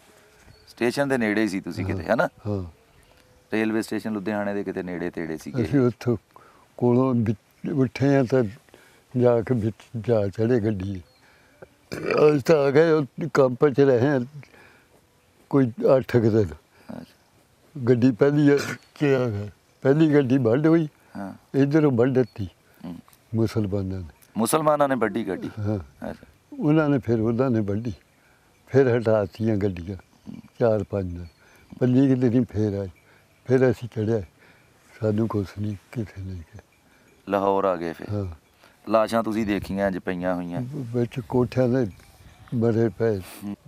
ਸਟੇਸ਼ਨ ਦੇ ਨੇੜੇ ਸੀ ਤੁਸੀਂ ਕਿਤੇ, ਹੈ ਨਾ? ਹਾਂ, ਰੇਲਵੇ ਸਟੇਸ਼ਨ ਲੁਧਿਆਣੇ ਦੇ ਕਿਤੇ ਨੇੜੇ ਤੇੜੇ ਸੀਗੇ? ਅਸੀਂ ਉੱਥੋਂ ਕੋਲੋਂ ਉੱਠੇ ਆ ਤਾਂ ਜਾ ਕੇ ਵਿੱਚ ਜਾ ਚੜ੍ਹੇ ਗੱਡੀ। ਅਸੀਂ ਤਾਂ ਆ ਗਏ, ਉਹ ਕੰਪ 'ਚ ਰਹੇ ਹਾਂ ਕੋਈ 8 ਕੁ ਦਿਨ। ਅੱਛਾ। ਗੱਡੀ ਪਹਿਲੀ 'ਚ ਆ ਗਏ, ਪਹਿਲੀ ਗੱਡੀ ਵੱਢ ਹੋਈ, ਹਾਂ। ਇੱਧਰੋਂ ਵੱਢ ਦਿੱਤੀ ਹੂੰ। ਮੁਸਲਮਾਨਾਂ ਨੇ। ਵੱਡੀ ਗੱਡੀ? ਹਾਂ, ਅੱਛਾ। ਉਹਨਾਂ ਨੇ ਵੱਢੀ, ਫਿਰ ਹਟਾਤੀਆਂ ਗੱਡੀਆਂ 4-5 ਦਿਨ। 25 ਦਿਨ ਫਿਰ ਆਏ, ਫਿਰ ਅਸੀਂ ਚੜ੍ਹਿਆ। ਸਾਨੂੰ ਕੁਛ ਨਹੀਂ ਕਿਸੇ ਨੇ ਕਿਹਾ। ਲਾਹੌਰ ਆ ਗਏ ਫਿਰ? ਹਾਂ, ਲਾਸ਼ਾਂ ਤੁਸੀਂ ਦੇਖੀਆਂ ਅੱਜ ਪਈਆਂ ਹੋਈਆਂ? ਵਿੱਚ ਕੋਠਿਆਂ ਦੇ ਮਰੇ ਪਏ,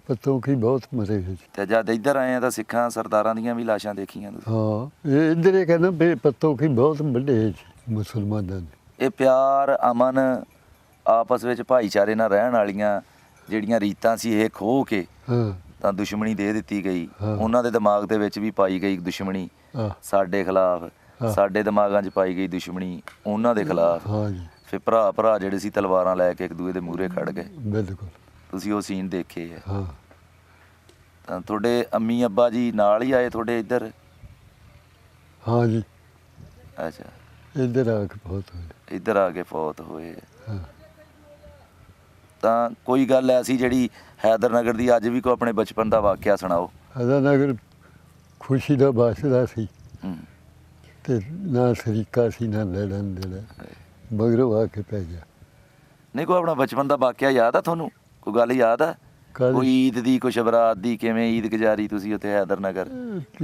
ਪਤੋਂ ਕੀ ਬਹੁਤ ਮਰੇ ਹੋਏ ਸੀ। ਤੇ ਜਦ ਇੱਧਰ ਆਏ ਆ ਤਾਂ ਸਿੱਖਾਂ ਸਰਦਾਰਾਂ ਦੀਆਂ ਵੀ ਲਾਸ਼ਾਂ ਦੇਖੀਆਂ ਤੁਸੀਂ? ਹਾਂ, ਇਹ ਇੱਧਰ ਇਹ ਕਹਿੰਦਾ ਬੇ ਪਤੋਂ ਕੀ ਬਹੁਤ ਵੱਡੇ ਸੀ ਮੁਸਲਮਾਨਾਂ ਦੇ। ਇਹ ਪਿਆਰ, ਅਮਨ, ਆਪਸ ਵਿੱਚ ਭਾਈਚਾਰੇ ਨਾਲ ਰਹਿਣ ਵਾਲੀਆਂ ਜਿਹੜੀਆਂ ਰੀਤਾਂ ਸੀ, ਇਹ ਖੋਹ ਕੇ ਹਾਂ ਤਾਂ ਦੁਸ਼ਮਣੀ ਦੇ ਦਿੱਤੀ ਗਈ। ਹਾਂ। ਉਹਨਾਂ ਦੇ ਦਿਮਾਗ ਦੇ ਵਿੱਚ ਵੀ ਪਾਈ ਗਈ ਦੁਸ਼ਮਣੀ ਹਾਂ ਸਾਡੇ ਖਿਲਾਫ। ਹਾਂ। ਸਾਡੇ ਦਿਮਾਗਾਂ 'ਚ ਪਾਈ ਗਈ ਦੁਸ਼ਮਣੀ ਉਹਨਾਂ ਦੇ ਖਿਲਾਫ। ਹਾਂ ਜੀ ਫਿਰ ਭਰਾ ਜਿਹੜੇ ਸੀ ਤਲਵਾਰਾਂ ਲੈ ਕੇ ਇੱਕ ਦੂਏ ਦੇ ਮੂਹਰੇ ਖੜ ਗਏ। ਬਿਲਕੁਲ ਤੁਸੀਂ ਉਹ ਸੀਨ ਦੇਖੇ ਹੈ। ਹਾਂ ਤਾਂ ਤੁਹਾਡੇ ਅੰਮੀ ਅੱਬਾ ਜੀ ਨਾਲ ਹੀ ਆਏ ਤੁਹਾਡੇ ਇੱਧਰ? ਹਾਂ ਜੀ ਅੱਛਾ, ਇੱਧਰ ਆ ਕੇ ਬਹੁਤ ਹੋਏ। ਇੱਧਰ ਆ ਕੇ ਫੌਤ ਹੋਏ। ਹਾਂ ਤਾਂ ਕੋਈ ਗੱਲ ਐਸੀ ਜਿਹੜੀ ਹੈਦਰ ਨਗਰ ਦੀ ਅੱਜ ਵੀ ਕੋਈ ਆਪਣੇ ਬਚਪਨ ਦਾ ਵਾਕਿਆ ਸੁਣਾਓ। ਇਹਦਾ ਨਗਰ ਖੁਸ਼ੀ ਦਾ ਵਾਸਦਾ ਸੀ ਹੂੰ। ਤੇ ਨਾ ਸਰੀਕਾ ਸੀ ਨਾ ਲੈਣ ਦੇਣਾ, ਮਗਰੋਂ ਆ ਕੇ ਪੈ ਗਿਆ। ਨਹੀਂ ਕੋਈ ਆਪਣਾ ਬਚਪਨ ਦਾ ਵਾਕਿਆ ਯਾਦ ਆ ਤੁਹਾਨੂੰ? ਕੋਈ ਗੱਲ ਯਾਦ ਆ? ਕੱਲ੍ਹ ਕੋਈ ਈਦ ਦੀ, ਕੋਈ ਸ਼ਬਰਾਤ ਦੀ, ਕਿਵੇਂ ਈਦ ਗੁਜ਼ਾਰੀ ਤੁਸੀਂ ਉੱਥੇ ਹੈਦਰ ਨਗਰ?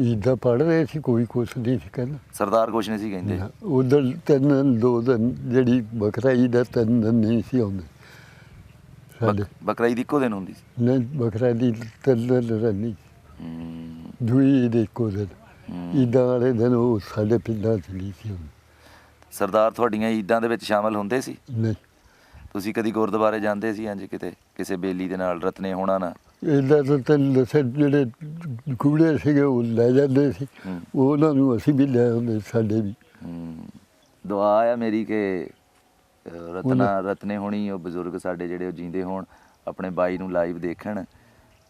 ਇੱਦਾਂ ਪੜ੍ਹ ਰਹੇ ਸੀ, ਕੋਈ ਕੁਛ ਨਹੀਂ ਸੀ ਕਹਿੰਦਾ। ਸਰਦਾਰ ਕੁਛ ਨਹੀਂ ਸੀ ਕਹਿੰਦੇ? ਉਧਰ 2 ਦਿਨ ਜਿਹੜੀ ਬਕਰਾ ਈਦ ਦਾ 3 ਦਿਨ ਨਹੀਂ ਸੀ ਆਉਂਦੇ ਸਾਡੇ। ਬਕਰਾ ਈਦ ਇੱਕੋ ਦਿਨ ਹੁੰਦੀ ਸੀ? ਨਹੀਂ, ਬਕਰਾ ਦੀ 3 ਦਿਨ ਰਹਿੰਦੀ। ਹੂੰ। ਦੂਈ ਈਦ ਇੱਕੋ ਦਿਨ। ਹੂੰ। ਈਦਾਂ ਵਾਲੇ ਦਿਨ ਉਹ ਸਾਡੇ ਪਿੰਡਾਂ 'ਚ ਨਹੀਂ ਸੀ ਹੁੰਦੇ। ਸਰਦਾਰ ਤੁਹਾਡੀਆਂ ਈਦਾਂ ਦੇ ਵਿੱਚ ਸ਼ਾਮਲ ਹੁੰਦੇ ਸੀ? ਨਹੀਂ, ਤੁਸੀਂ ਕਦੀ ਗੁਰਦੁਆਰੇ ਜਾਂਦੇ ਸੀ ਇੰਜ ਕਿਤੇ ਕਿਸੇ ਬੇਲੀ ਦੇ ਨਾਲ, ਰਤਨੇ ਹੋਣਾ ਨਾ? ਇੱਦਾਂ ਤਾਂ ਤੈਨੂੰ ਦੱਸਿਆ, ਜਿਹੜੇ ਕੂੜੇ ਸੀਗੇ ਉਹ ਲੈ ਜਾਂਦੇ ਸੀ, ਹੂੰ। ਉਹਨਾਂ ਨੂੰ ਅਸੀਂ ਵੀ ਲੈ ਆਉਂਦੇ, ਸਾਡੇ ਵੀ। ਹੂੰ। ਦੁਆ ਆ ਮੇਰੀ ਕਿ ਰਤਨੇ ਹੋਣੀ, ਉਹ ਬਜ਼ੁਰਗ ਸਾਡੇ ਜਿਹੜੇ ਉਹ ਜੀਂਦੇ ਹੋਣ, ਆਪਣੇ ਬਾਈ ਨੂੰ ਲਾਈਵ ਦੇਖਣ।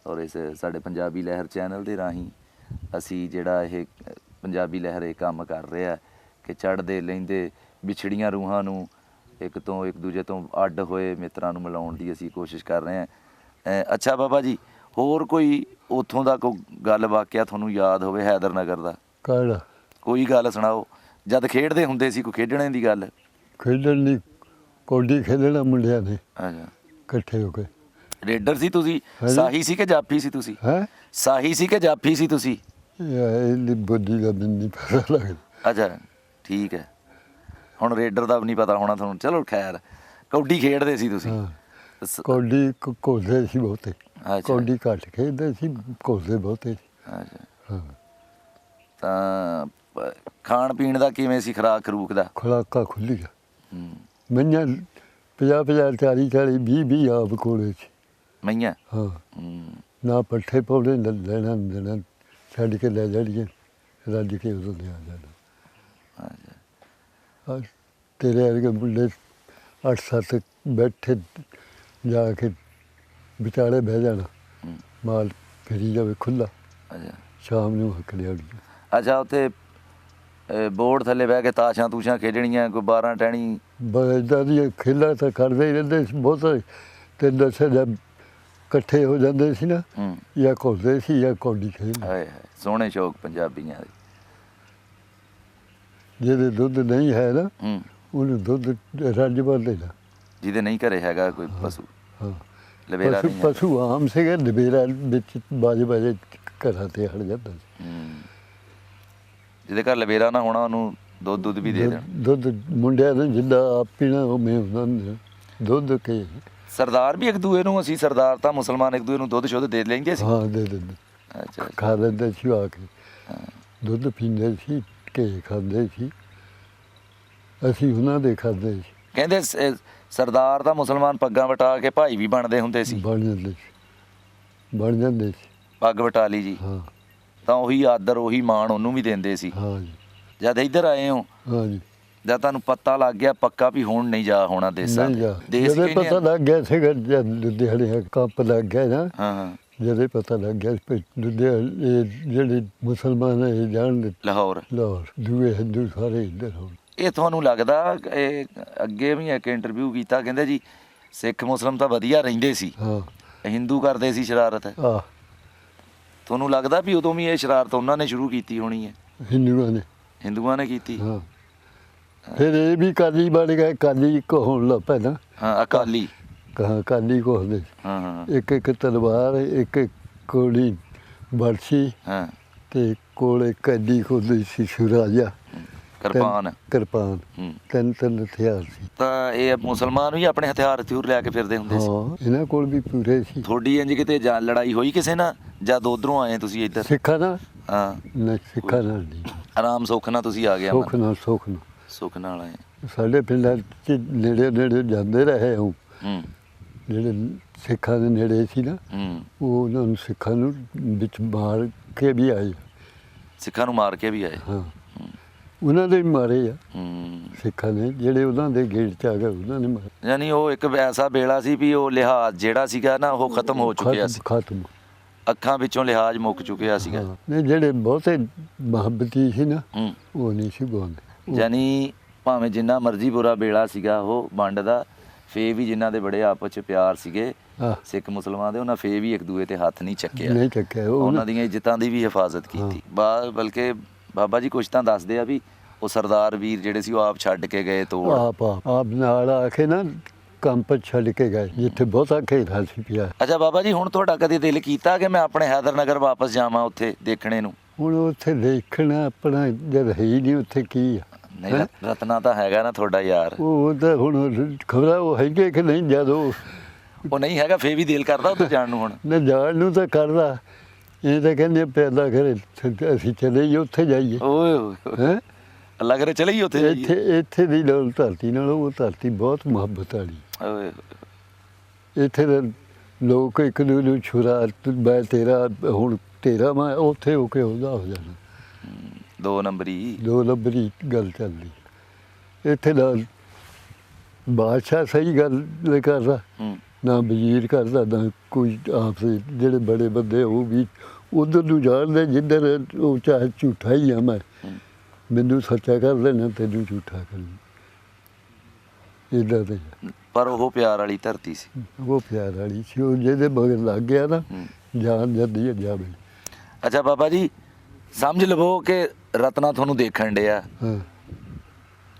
ਔਰ ਇਸ ਸਾਡੇ ਪੰਜਾਬੀ ਲਹਿਰ ਚੈਨਲ ਦੇ ਰਾਹੀਂ ਅਸੀਂ ਜਿਹੜਾ ਇਹ ਪੰਜਾਬੀ ਲਹਿਰ ਇਹ ਕੰਮ ਕਰ ਰਿਹਾ ਕਿ ਚੜ੍ਹਦੇ ਲਹਿੰਦੇ ਵਿਛੜੀਆਂ ਰੂਹਾਂ ਨੂੰ ਇੱਕ ਦੂਜੇ ਤੋਂ ਅੱਡ ਹੋਏ ਮਿੱਤਰਾਂ ਨੂੰ ਮਿਲਾਉਣ ਦੀ ਅਸੀਂ ਕੋਸ਼ਿਸ਼ ਕਰ ਰਹੇ ਹਾਂ। ਅੱਛਾ ਬਾਬਾ ਜੀ, ਹੋਰ ਕੋਈ ਉੱਥੋਂ ਦਾ ਕੋਈ ਗੱਲ ਵਾਕਿਆ ਤੁਹਾਨੂੰ ਯਾਦ ਹੋਵੇ ਹੈਦਰ ਨਗਰ ਦਾ? ਕਾਹਦਾ? ਕੋਈ ਗੱਲ ਸੁਣਾਓ, ਜਦ ਖੇਡਦੇ ਹੁੰਦੇ ਸੀ, ਕੋਈ ਖੇਡਣੇ ਦੀ ਗੱਲ? ਖੇਡਣ ਦੀ, ਕੌਡੀ ਖੇਡਣਾ ਮੁੰਡਿਆਂ ਨੇ ਅੱਛਾ, ਇਕੱਠੇ ਹੋ ਕੇ। ਰੇਡਰ ਸੀ ਤੁਸੀਂ? ਹਾਂਜੀ। ਸਾਹੀ ਸੀ ਕਿ ਜਾਫੀ ਸੀ ਤੁਸੀਂ? ਹੈਂ? ਸਾਹੀ ਸੀ ਕਿ ਜਾਫੀ ਸੀ ਤੁਸੀਂ? ਇਹਦੀ ਬੁੱਧੀ ਦਾ ਮੈਨੂੰ ਨਹੀਂ ਪਤਾ ਲੱਗਦਾ। ਅੱਛਾ, ਠੀਕ ਹੈ। ਹੁਣ ਰੇਡਰ ਦਾ ਵੀ ਨਹੀਂ ਪਤਾ ਹੋਣਾ ਤੁਹਾਨੂੰ। ਚਲੋ ਖੈਰ, ਕੌਡੀ ਖੇਡਦੇ ਸੀ ਤੁਸੀਂ? ਹਾਂ, ਕੌਡੀ ਘੋਲਦੇ ਸੀ ਬਹੁਤੇ। ਅੱਛਾ। ਕੌਡੀ ਘੱਟ ਖੇਡਦੇ ਸੀ, ਘੋਲਦੇ ਬਹੁਤੇ ਸੀ। ਅੱਛਾ। ਹਾਂ, ਤਾਂ ਖਾਣ ਪੀਣ ਦਾ ਕਿਵੇਂ ਸੀ, ਖੁਰਾਕ ਖਰੂਕ ਦਾ? ਖੁਰਾਕਾਂ ਖੁੱਲ੍ਹੀਆਂ। ਹੂੰ। ਮਈਆਂ 50-50, 40-40, 20-20 ਆਪ ਕੋਲੇ ਸੀ। ਮਈਆਂ? ਹਾਂ, ਹੂੰ। ਨਾ ਪੱਠੇ ਪਾਉਣੇ, ਨਾ ਲੈਣਾ ਦੇਣਾ, ਛੱਡ ਕੇ ਲੈ ਜਾਣੀਆਂ, ਰੱਜ ਕੇ ਉਦੋਂ ਲਿਆ ਜਾਣਾ। ਅੱਛਾ। ਤੇਰੇ ਵਰਗੇ ਮੁੰਡੇ 8-7 ਬੈਠੇ ਜਾ ਕੇ ਵਿਚਾਲੇ ਬਹਿ ਜਾਣਾ, ਹੂੰ। ਮਾਲ ਫਿਰੀ ਜਾਵੇ ਖੁੱਲ੍ਹਾ, ਅੱਛਾ। ਸ਼ਾਮ ਨੂੰ ਹੱਕ ਲਿਆਉਣੀ। ਅੱਛਾ, ਉੱਥੇ ਬੋਰਡ ਥੱਲੇ ਬਹਿ ਕੇ ਤਾਸ਼ਾਂ ਤੂਸ਼ਾਂ ਖੇਡਣੀਆਂ, ਕੋਈ 12 ਟਹਿਣੀ? ਇੱਦਾਂ ਦੀਆਂ ਖੇਡਾਂ ਤਾਂ ਕਰਦੇ ਹੀ ਰਹਿੰਦੇ ਸੀ ਬਹੁਤ। ਤੇ ਦੱਸੇ ਜਦ ਇਕੱਠੇ ਹੋ ਜਾਂਦੇ ਸੀ ਨਾ, ਹੂੰ। ਜਾਂ ਘੁਲਦੇ ਸੀ ਜਾਂ ਕੌਡੀ ਖੇਡਦੇ। ਹਾਏ ਹਾਏ, ਸੋਹਣੇ ਸ਼ੌਕ ਪੰਜਾਬੀਆਂ ਦੇ। ਜਿਹਦੇ ਦੁੱਧ ਨਹੀਂ ਹੈ ਨਾ, ਹੂੰ। ਉਹਨੂੰ ਦੁੱਧ ਰੱਜ ਭਰ ਦੇਣਾ। ਜਿਹਦੇ ਨਹੀਂ ਘਰੇ ਹੈਗਾ ਕੋਈ ਪਸ਼ੂ, ਹਾਂ, ਲਵੇਰਾ ਨਹੀਂ ਹੈ। ਪਸ਼ੂ ਆਮ ਸੀਗੇ, ਲਵੇਰਾ ਵਿੱਚ ਬਾਜੇ ਘਰਾਂ ਤੇ ਹਟ ਜਾਂਦਾ ਸੀ। ਹੂੰ। ਜਿਹਦੇ ਘਰ ਲਵੇਰਾ ਨਾ ਹੋਣਾ ਉਹਨੂੰ ਦੁੱਧ ਵੀ ਦੇ ਦੇਣ। ਦੁੱਧ ਮੁੰਡਿਆਂ ਨੇ ਜਿੱਦਾਂ ਆਪ ਪੀਣਾ ਉਵੇਂ ਉਹਨਾਂ ਨੇ ਦੁੱਧ ਕੇ। ਸਰਦਾਰ ਵੀ ਇੱਕ ਦੂਏ ਨੂੰ, ਅਸੀਂ ਸਰਦਾਰ ਤਾਂ ਮੁਸਲਮਾਨ ਇੱਕ ਦੂਏ ਨੂੰ ਦੁੱਧ ਸ਼ੁੱਧ ਦੇ ਲੈਂਦੇ ਸੀ? ਹਾਂ, ਦੇ ਦਿੰਦੇ। ਅੱਛਾ। ਖਾ ਲੈਂਦੇ ਸੀ ਆ ਕੇ, ਹਾਂ। ਦੁੱਧ ਪੀਂਦੇ ਸੀ, ਘੇ ਖਾਂਦੇ ਸੀ, ਅਸੀਂ ਉਹਨਾਂ ਦੇ ਖਾਂਦੇ ਸੀ। ਕਹਿੰਦੇ ਸਰਦਾਰ ਤਾਂ ਮੁਸਲਮਾਨ ਪੱਗਾਂ ਵਟਾ ਕੇ ਭਾਈ ਵੀ ਬਣਦੇ ਹੁੰਦੇ ਸੀ? ਬਣ ਜਾਂਦੇ ਸੀ, ਬਣ ਜਾਂਦੇ ਸੀ। ਪੱਗ ਵਟਾ ਲਈ ਜੀ, ਹਾਂ ਤਾਂ ਉਹੀ ਆਦਰ ਉਹੀ ਮਾਣ ਉਹਨੂੰ ਵੀ ਦਿੰਦੇ ਸੀ। ਹਾਂ ਜੀ, ਜਦ ਇੱਧਰ ਆਏ ਹੋ, ਹਾਂ ਜੀ। ਜਦ ਤੁਹਾਨੂੰ ਪਤਾ ਲੱਗ ਗਿਆ ਪੱਕਾ ਵੀ ਹੁਣ ਨਹੀਂ ਜਾ ਹੋਣਾ ਦੇਸਾਂ ਨਹੀਂ ਜਾ, ਦੇਸ਼ ਜਦੋਂ ਕਹਿੰਦੇ ਪਤਾ ਆ। ਲੱਗ ਗਿਆ ਸੀਗਾ, ਜਦ ਲੁਧਿਆਣੇ ਕੱਪ ਲੱਗ ਗਿਆ ਨਾ, ਹਾਂ ਹਾਂ, ਜਦੋਂ ਪਤਾ ਲੱਗ ਗਿਆ ਵੀ ਲੁਧਿਆਣੇ ਜਿਹੜੇ ਮੁਸਲਮਾਨ ਇਹ ਜਾਣ ਲਾਹੌਰ ਲਾਹੌਰ, ਦੂਏ ਹਿੰਦੂ ਸਾਰੇ ਇੱਧਰ ਹੋਣ। ਇਹ ਤੁਹਾਨੂੰ ਲੱਗਦਾ, ਇਹ ਅੱਗੇ ਵੀ ਇੱਕ ਇੰਟਰਵਿਊ ਕੀਤਾ, ਕਹਿੰਦੇ ਜੀ ਸਿੱਖ ਮੁਸਲਮ ਤਾਂ ਵਧੀਆ ਰਹਿੰਦੇ ਸੀ, ਹਾਂ, ਹਿੰਦੂ ਕਰਦੇ ਸੀ ਸ਼ਰਾਰਤ। ਆਹ ਤੁਹਾਨੂੰ ਲੱਗਦਾ ਵੀ ਉਦੋਂ ਵੀ ਇਹ ਸ਼ਰਾਰਤ ਉਹਨਾਂ ਨੇ ਸ਼ੁਰੂ ਕੀਤੀ ਹੋਣੀ ਹੈ, ਹਿੰਦੂਆਂ ਨੇ। ਹਿੰਦੂਆਂ ਨੇ ਕੀਤੀ? ਹਾਂ, ਫਿਰ ਇਹ ਵੀ ਕਾਲੀ ਬਣ ਗਏ, ਕਾਲੀ ਇੱਕ ਹੋਣ ਲੱਗ ਪਏ ਨਾ। ਹਾਂ, ਅਕਾਲੀ। ਕਹਾਂ ਕਾਲੀ ਕੋਹਦੇ, ਹਾਂ ਹਾਂ ਇੱਕ ਤਲਵਾਰ, ਇੱਕ ਕੋਲੀ ਬਰਛੀ, ਹਾਂ, ਤੇ ਕੋਲੇ ਕੱਡੀ ਕੋਲੀ ਸੀ ਸੁਰਾਜਾ, ਕਿਰਪਾਨ। ਕਿਰਪਾਨ, ਹੂੰ। ਤਿੰਨ ਹਥਿਆਰ ਸੀ। ਤਾਂ ਇਹ ਮੁਸਲਮਾਨ ਵੀ ਆਪਣੇ ਹਥਿਆਰ ਹਥਿਊਰ ਲੈ ਕੇ ਫਿਰਦੇ ਹੁੰਦੇ ਸੀ? ਹਾਂ, ਇਹਨਾਂ ਕੋਲ ਵੀ ਪੂਰੇ ਸੀ। ਤੁਹਾਡੀ ਇੰਜ ਕਿਤੇ ਲੜਾਈ ਹੋਈ ਕਿਸੇ ਨਾਲ ਜਦ ਉਧਰੋਂ ਆਏ ਤੁਸੀਂ ਇੱਧਰ? ਸਿੱਖਾਂ ਨਾਲ? ਹਾਂ, ਨਹੀਂ, ਸਿੱਖਾਂ ਨਾਲ ਨਹੀਂ। ਆਰਾਮ ਸੁੱਖ ਨਾਲ ਤੁਸੀਂ ਆ ਗਏ? ਸੁੱਖ ਨਾਲ, ਸੁੱਖ ਨਾਲ। ਸੁੱਖ ਨਾਲ ਆਏ। ਸਾਡੇ ਪਿੰਡਾਂ 'ਚ ਨੇੜੇ ਨੇੜੇ ਜਾਂਦੇ ਰਹੇ ਹਾਂ, ਹੂੰ ਜਿਹੜੇ ਸਿੱਖਾਂ ਦੇ ਨੇੜੇ ਸੀ ਨਾ, ਹੂੰ। ਉਹ ਉਹਨਾਂ ਨੂੰ ਸਿੱਖਾਂ ਨੂੰ ਵਿੱਚ ਮਾਰ ਕੇ ਵੀ ਆਏ। ਸਿੱਖਾਂ ਨੂੰ ਮਾਰ ਕੇ ਵੀ ਆਏ? ਹਾਂ, ਉਹਨਾਂ ਦੇ ਵੀ ਮਾਰੇ ਆ ਹੂੰ। ਸਿੱਖਾਂ ਨੇ, ਜਿਹੜੇ ਉਹਨਾਂ ਦੇ ਗੇਟ 'ਚ ਆ ਗਏ ਉਹਨਾਂ ਨੇ ਮਾਰੇ। ਯਾਨੀ ਉਹ ਇੱਕ ਐਸਾ ਵੇਲਾ ਸੀ ਵੀ ਉਹ ਲਿਹਾਜ਼ ਜਿਹੜਾ ਸੀਗਾ ਨਾ ਉਹ ਖਤਮ ਹੋ ਚੁੱਕਿਆ ਸੀ, ਖਤਮ। ਅੱਖਾਂ ਵਿੱਚੋਂ ਲਿਹਾਜ਼ ਮੁੱਕ ਚੁੱਕਿਆ ਸੀਗਾ। ਹਾਂ, ਨਹੀਂ ਜਿਹੜੇ ਬਹੁਤੇ ਮੁਹੱਬਤੀ ਸੀ ਨਾ ਹੂੰ। ਉਹ ਨਹੀਂ ਸੀ ਗਾਉਂਦੇ। ਯਾਨੀ ਭਾਵੇਂ ਜਿੰਨਾ ਮਰਜ਼ੀ ਬੁਰਾ ਵੇਲਾ ਸੀਗਾ ਉਹ ਵੰਡ ਦਾ, ਫੇ ਵੀ ਜਿਨ੍ਹਾਂ ਦੇ ਬੜੇ ਆਪਸ 'ਚ ਪਿਆਰ ਸੀਗੇ ਆਹ, ਸਿੱਖ ਮੁਸਲਮਾਨ ਦੇ, ਉਹਨਾਂ ਫੇ ਵੀ ਇੱਕ ਦੂਏ ਤੇ ਹੱਥ ਨਹੀਂ ਚੱਕਿਆ, ਨਹੀਂ ਚੱਕਿਆ ਉਹਨਾਂ ਦੀਆਂ ਇੱਜ਼ਤਾਂ ਦੀ ਵੀ ਹਿਫਾਜ਼ਤ ਕੀਤੀ। ਬਲਕਿ ਬਾਬਾ ਜੀ ਕੁਛ ਤਾਂ ਦੱਸਦੇ ਆ ਵੀ ਉਹ ਸਰਦਾਰ ਵੀਰ ਜਿਹੜੇ ਸੀ ਉਹ ਆਪ ਛੱਡ ਕੇ ਗਏ ਤੋੜ। ਆਪ ਨਾਲ ਆ ਕੇ ਨਾ ਕੰਪ ਛੱਡ ਕੇ ਗਏ ਜਿੱਥੇ ਬਹੁਤਾ ਘੇਰਾ ਸੀ ਪਿਆ। ਅੱਛਾ ਬਾਬਾ ਜੀ, ਹੁਣ ਤੁਹਾਡਾ ਕਦੇ ਦਿਲ ਕੀਤਾ ਕਿ ਮੈਂ ਆਪਣੇ ਹੈਦਰ ਨਗਰ ਵਾਪਸ ਜਾਵਾਂ ਉੱਥੇ ਦੇਖਣੇ ਨੂੰ? ਹੁਣ ਉੱਥੇ ਦੇਖਣਾ ਆਪਣਾ ਜਦ ਹੈ ਹੀ ਨਹੀਂ ਉੱਥੇ ਕੀ ਆ। ਨਹੀਂ ਰਤਨਾ ਤਾਂ ਹੈਗਾ ਨਾ ਤੁਹਾਡਾ ਯਾਰ। ਉਹ ਤਾਂ ਹੁਣ ਖਬਰਾਂ ਉਹ ਹੈਗੇ ਕਿ ਨਹੀਂ, ਜਦੋਂ ਉਹ ਨਹੀਂ ਹੈਗਾ ਫੇ ਵੀ ਦਿਲ ਕਰਦਾ ਉੱਥੇ ਜਾਣ ਨੂੰ ਹੁਣ? ਨਾ ਜਾਣ ਨੂੰ ਤਾਂ ਕਰਦਾ, ਇਹ ਤਾਂ ਕਹਿੰਦੇ ਪੈਦਾ ਕਰੇ ਅਸੀਂ ਚਲੇ ਹੀ ਉੱਥੇ ਜਾਈਏ। ਓਏ ਹੋਏ, ਹੈਂ ਅੱਲਾ ਕਰੇ ਚਲੇ ਹੀ ਉੱਥੇ ਜਾਈਏ। ਇੱਥੇ ਦੀ ਨਾਲ ਧਰਤੀ ਨਾਲ ਉਹ ਧਰਤੀ ਬਹੁਤ ਮੁਹੱਬਤ ਵਾਲੀ। ਓਏ ਇੱਥੇ ਦੇ ਲੋਕ ਇੱਕ ਦੂਜੇ ਨੂੰ ਛੁਰਾ ਮੈਂ ਤੇਰਾ, ਹੁਣ ਤੇਰਾ ਮੈਂ, ਉੱਥੇ ਹੋ ਕੇ ਉਹਦਾ ਹੋ ਜਾਣਾ। ਦੋ ਨੰਬਰੀ। 2 ਨੰਬਰੀ ਗੱਲ ਚੱਲਦੀ। ਇੱਥੇ ਦਾ ਬਾਦਸ਼ਾਹ ਸਹੀ ਗੱਲ ਕਰਦਾ, ਹੂੰ। ਨਾ ਵਜ਼ੀਰ ਕਰਦਾ, ਨਾ ਕੋਈ ਆਪ ਦੇ ਜਿਹੜੇ ਬੜੇ ਬੰਦੇ ਉਹ ਵੀ ਉਧਰ ਨੂੰ ਜਾਣਦੇ ਜਿੱਧਰ ਉਹ ਚਾਹੇ ਝੂਠਾ ਹੀ ਆ, ਮੈਂ ਮੈਨੂੰ ਸੱਚਾ ਕਰ ਦੇਣਾ, ਤੈਨੂੰ ਝੂਠਾ ਕਰ ਇੱਦਾਂ ਦੇ। ਪਰ ਉਹ ਪਿਆਰ ਵਾਲੀ ਧਰਤੀ ਸੀ। ਉਹ ਪਿਆਰ ਵਾਲੀ ਸੀ, ਉਹ ਜਿਹਦੇ ਮਗਰ ਲੱਗ ਗਿਆ ਨਾ ਜਾਨ ਜਾਂਦੀ ਹੈ ਜਾਵੇ। ਅੱਛਾ ਬਾਬਾ ਜੀ, ਸਮਝ ਲਵੋ ਕਿ ਰਤਨਾ ਤੁਹਾਨੂੰ ਦੇਖਣ ਡਿਆ, ਹਾਂ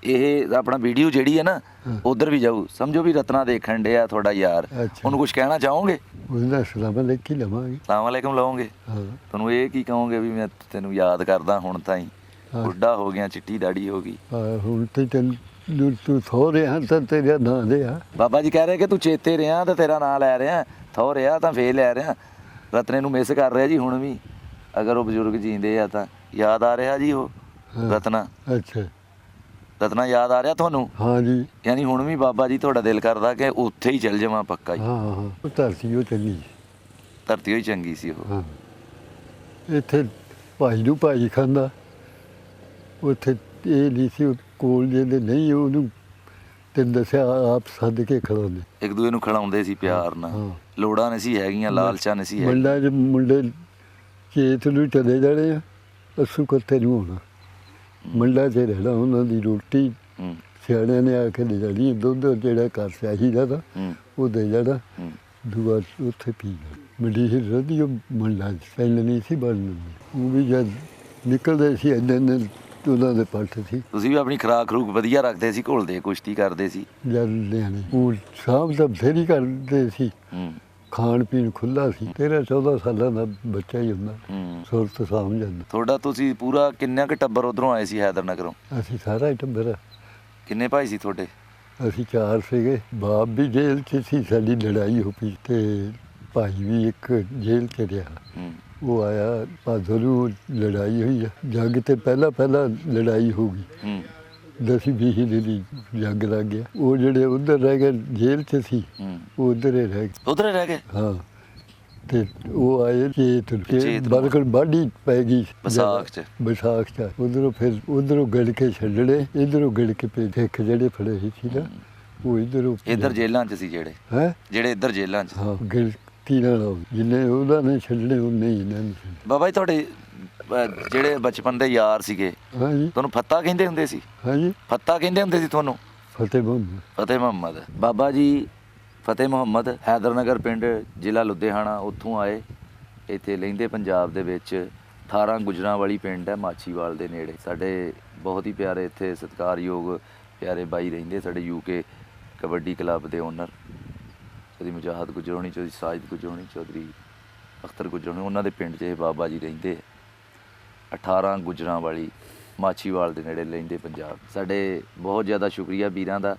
ਇਹ ਆਪਣਾ ਵੀਡੀਓ ਜਿਹੜੀ ਹੈ ਨਾ ਉਧਰ ਵੀ ਜਾਊ, ਸਮਝੋ ਵੀ ਰਤਨਾ ਦੇਖਣ ਡਿਆ ਤੁਹਾਡਾ ਯਾਰ, ਅੱਛਾ। ਉਹਨੂੰ ਕੁਝ ਕਹਿਣਾ ਚਾਹੋਗੇ? ਉਹਦਾ ਸਲਾਮ ਅਲੈਕੁਮ ਲਵਾਂਗੇ। ਸਲਾਮ ਅਲੈਕੁਮ ਲਾਓਗੇ? ਹਾਂ ਤੁਹਾਨੂੰ ਇਹ ਕੀ ਕਹੋਗੇ ਵੀ ਮੈਂ ਤੈਨੂੰ ਯਾਦ ਕਰਦਾ ਹੁਣ ਤਾਈਂ, ਬੁੱਢਾ ਹੋ ਗਿਆ, ਚਿੱਟੀ ਦਾੜੀ ਹੋ ਗਈ। ਹਾਂ, ਹੁਣ ਤੇ ਤੂੰ ਥੋ ਰਿਹਾ ਤਾਂ ਤੇਰਾ ਨਾਂ ਦੇ ਆ। ਬਾਬਾ ਜੀ ਕਹਿ ਰਹੇ ਕਿ ਤੂੰ ਚੇਤੇ ਰਿਹਾ ਤਾਂ ਤੇਰਾ ਨਾਂ ਲੈ ਰਿਹਾ, ਥੋ ਰਿਹਾ ਤਾਂ ਫੇਰ ਲੈ ਰਿਹਾ। ਰਤਨੇ ਨੂੰ ਮਿਸ ਕਰ ਰਿਹਾ ਜੀ ਹੁਣ ਵੀ, ਅਗਰ ਉਹ ਬਜ਼ੁਰਗ ਜੀਂਦੇ ਆ ਤਾਂ ਯਾਦ ਆ ਰਿਹਾ ਜੀ ਉਹ ਰਤਨਾ। ਅੱਛਾ, ਰਤਨਾ ਯਾਦ ਆ ਰਿਹਾ ਤੁਹਾਨੂੰ? ਹਾਂ ਜੀ। ਯਾਨੀ ਹੁਣ ਵੀ ਬਾਬਾ ਜੀ ਤੁਹਾਡਾ ਦਿਲ ਕਰਦਾ ਕਿ ਉੱਥੇ ਹੀ ਚੱਲ ਜਾਵਾਂ ਪੱਕਾ ਹੀ? ਹਾਂ ਹਾਂ, ਉਹ ਧਰਤੀ ਉਹ ਚੰਗੀ। ਧਰਤੀ ਹੋਈ ਚੰਗੀ ਸੀ ਉਹ। ਹਾਂ, ਇੱਥੇ ਭਾਈ ਨੂੰ ਭਾਈ ਖਾਂਦਾ, ਉੱਥੇ ਇਹ ਨਹੀਂ ਸੀ ਉਹ ਕੋਲ ਜਿਹਦੇ ਨਹੀਂ ਉਹਨੂੰ ਤੈਨੂੰ ਦੱਸਿਆ ਆਪ ਸੱਦ ਕੇ ਖੜਾਉਂਦੇ, ਇੱਕ ਦੂਏ ਨੂੰ ਖਿਲਾਉਂਦੇ ਸੀ ਪਿਆਰ ਨਾਲ। ਹਾਂ। ਲੋੜਾਂ ਨਹੀਂ ਸੀ ਹੈਗੀਆਂ, ਲਾਲਚਾਂ ਨਹੀਂ ਸੀ ਹੈਗੀਆਂ। ਮੰਡਾ ਚ ਮੁੰਡੇ ਖੇਤ ਨੂੰ ਚਲੇ ਜਾਣੇ ਆ, ਅਸੂ ਕੱਤੇ ਨੂੰ ਹੋਣਾ, ਮੰਡਾ 'ਚ ਰਹਿਣਾ, ਉਹਨਾਂ ਦੀ ਰੋਟੀ ਹੂੰ। ਸਿਆਣਿਆਂ ਨੇ ਆ ਕੇ ਦੇ ਜਾਣੀ, ਦੁੱਧ ਜਿਹੜਾ ਘਰ ਚਾਹੀਦਾ ਤਾਂ ਹੂੰ। ਉਹ ਦੇ ਜਾਣਾ, ਹੂੰ। ਦੂਆ ਉੱਥੇ ਪੀ ਜਾਣਾ। ਮੰਡੀ ਹੀ ਰਹਦੀ ਉਹ ਮੰਡਾ 'ਚ ਪਹਿਲਾਂ ਨਹੀਂ ਸੀ ਬਣਨੀ। ਉਹ ਵੀ ਜਦ ਨਿਕਲਦੇ ਸੀ ਇੰਨੇ ਉਹਨਾਂ ਦੇ ਪੱਠ ਸੀ। ਤੁਸੀਂ ਵੀ ਆਪਣੀ ਖੁਰਾਕ ਖਰੂਕ ਵਧੀਆ ਰੱਖਦੇ ਸੀ, ਘੁਲਦੇ ਕੁਸ਼ਤੀ ਕਰਦੇ ਸੀ? ਜਦ ਲਿਆਣੇ ਉਹ ਸ਼ਾਮ ਦਾ ਬਥੇਰੀ ਕਰਦੇ ਸੀ, ਹੂੰ। ਖਾਣ ਪੀਣ ਖੁੱਲ੍ਹਾ ਸੀ। 13-14 ਸਾਲਾਂ ਦਾ ਬੱਚਾ ਹੀ ਹੁੰਦਾ, ਹੂੰ। ਸੁਰਤ ਸਾਂਭ ਜਾਂਦਾ। ਤੁਹਾਡਾ ਤੁਸੀਂ ਪੂਰਾ ਕਿੰਨਾ ਕੁ ਟੱਬਰ ਉਧਰੋਂ ਆਏ ਸੀ ਹੈਦਰ ਨਗਰੋਂ? ਅਸੀਂ ਸਾਰਾ ਹੀ ਟੱਬਰ, ਕਿੰਨੇ ਭਾਈ ਸੀ ਤੁਹਾਡੇ? ਅਸੀਂ 4 ਸੀਗੇ। ਬਾਪ ਵੀ ਜੇਲ੍ਹ 'ਚ ਸੀ, ਸਾਡੀ ਲੜਾਈ ਹੋ ਪਈ, ਤੇ ਭਾਈ ਵੀ ਇੱਕ ਜੇਲ੍ਹ 'ਚ ਰਿਹਾ। ਹੂੰ। ਉਹ ਆਇਆ ਭਾਦੋਂ ਨੂੰ ਲੜਾਈ ਹੋਈ ਆ, ਜੰਗ ਤੇ ਪਹਿਲਾਂ ਲੜਾਈ ਹੋ ਗਈ। ਹੂੰ। 10-20 ਦਿਨ ਦੀ ਜੰਗ ਲੱਗ ਗਿਆ। ਉਹ ਜਿਹੜੇ ਉੱਧਰ ਰਹਿ ਗਏ ਜੇਲ੍ਹ 'ਚ ਸੀ, ਹੂੰ। ਉਹ ਉੱਧਰ ਹੀ ਰਹਿ ਗਏ। ਉਧਰ ਰਹਿ ਗਏ? ਹਾਂ, ਤੇ ਉਹ ਆਏ ਚੇਤ ਚੇਤ ਬਰਕਰ ਬਾਢੀ ਪੈ ਗਈ ਵਿਸਾਖ 'ਚ। ਵਿਸਾਖ 'ਚ ਉਧਰੋਂ, ਫਿਰ ਉਧਰੋਂ ਗਿੜ ਕੇ ਛੱਡਣੇ, ਇਧਰੋਂ ਗਿੜ ਕੇ ਪੇ ਸਿੱਖ ਜਿਹੜੇ ਫੜੇ ਸੀ ਨਾ, ਉਹ ਇਧਰੋਂ ਇੱਧਰ ਜੇਲ੍ਹਾਂ 'ਚ ਸੀ ਜਿਹੜੇ? ਹੈ ਜਿਹੜੇ ਇੱਧਰ ਜੇਲ੍ਹਾਂ 'ਚ? ਹਾਂ, ਗਿਣਤੀ ਨਾਲ ਜਿੰਨੇ ਉਹਨਾਂ ਨੇ ਛੱਡਣੇ ਉਨੇ ਹੀ ਇਹਨਾਂ ਨੇ ਛੱਡਣੇ। ਬਾਬਾ ਜੀ ਤੁਹਾਡੇ ਜਿਹੜੇ ਬਚਪਨ ਦੇ ਯਾਰ ਸੀਗੇ, ਹਾਂ ਜੀ, ਤੁਹਾਨੂੰ ਫੱਤਾ ਕਹਿੰਦੇ ਹੁੰਦੇ ਸੀ? ਹਾਂ ਜੀ, ਫੱਤਾ ਕਹਿੰਦੇ ਹੁੰਦੇ ਸੀ ਤੁਹਾਨੂੰ? ਫਤਿਹ ਮੁਹੰਮਦ। ਫਤਿਹ ਮੁਹੰਮਦ। ਬਾਬਾ ਜੀ ਫਤਿਹ ਮੁਹੰਮਦ ਹੈਦਰ ਨਗਰ ਪਿੰਡ, ਜ਼ਿਲ੍ਹਾ ਲੁਧਿਆਣਾ, ਉੱਥੋਂ ਆਏ। ਇੱਥੇ ਲਹਿੰਦੇ ਪੰਜਾਬ ਦੇ ਵਿੱਚ 18 ਗੁਜਰਾਂ ਵਾਲੀ ਪਿੰਡ ਹੈ, ਮਾਛੀਵਾਲ ਦੇ ਨੇੜੇ। ਸਾਡੇ ਬਹੁਤ ਹੀ ਪਿਆਰੇ ਇੱਥੇ ਸਤਿਕਾਰਯੋਗ ਪਿਆਰੇ ਬਾਈ ਰਹਿੰਦੇ, ਸਾਡੇ ਯੂਕੇ ਕਬੱਡੀ ਕਲੱਬ ਦੇ ਓਨਰ ਚੌਧਰੀ ਮੁਜਾਹਦ ਗੁਜਰੋਣੀ, ਚੌਧਰੀ ਸਾਜਿਦ ਗੁਜਰੋਣੀ, ਚੌਧਰੀ ਅਖਤਰ ਗੁਜਰੋਣੀ, ਉਹਨਾਂ ਦੇ ਪਿੰਡ 'ਚ ਇਹ ਬਾਬਾ ਜੀ ਰਹਿੰਦੇ। 18 ਗੁਜਰਾਂ ਵਾਲੀ, ਮਾਛੀਵਾਲ ਦੇ ਨੇੜੇ, ਲਹਿੰਦੇ ਪੰਜਾਬ। ਸਾਡੇ ਬਹੁਤ ਜ਼ਿਆਦਾ ਸ਼ੁਕਰੀਆ ਵੀਰਾਂ ਦਾ,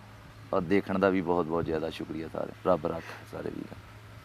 ਔਰ ਦੇਖਣ ਦਾ ਵੀ ਬਹੁਤ ਬਹੁਤ ਜ਼ਿਆਦਾ ਸ਼ੁਕਰੀਆ ਸਾਰੇ। ਰੱਬ ਰੱਖ ਸਾਰੇ ਵੀਰਾਂ।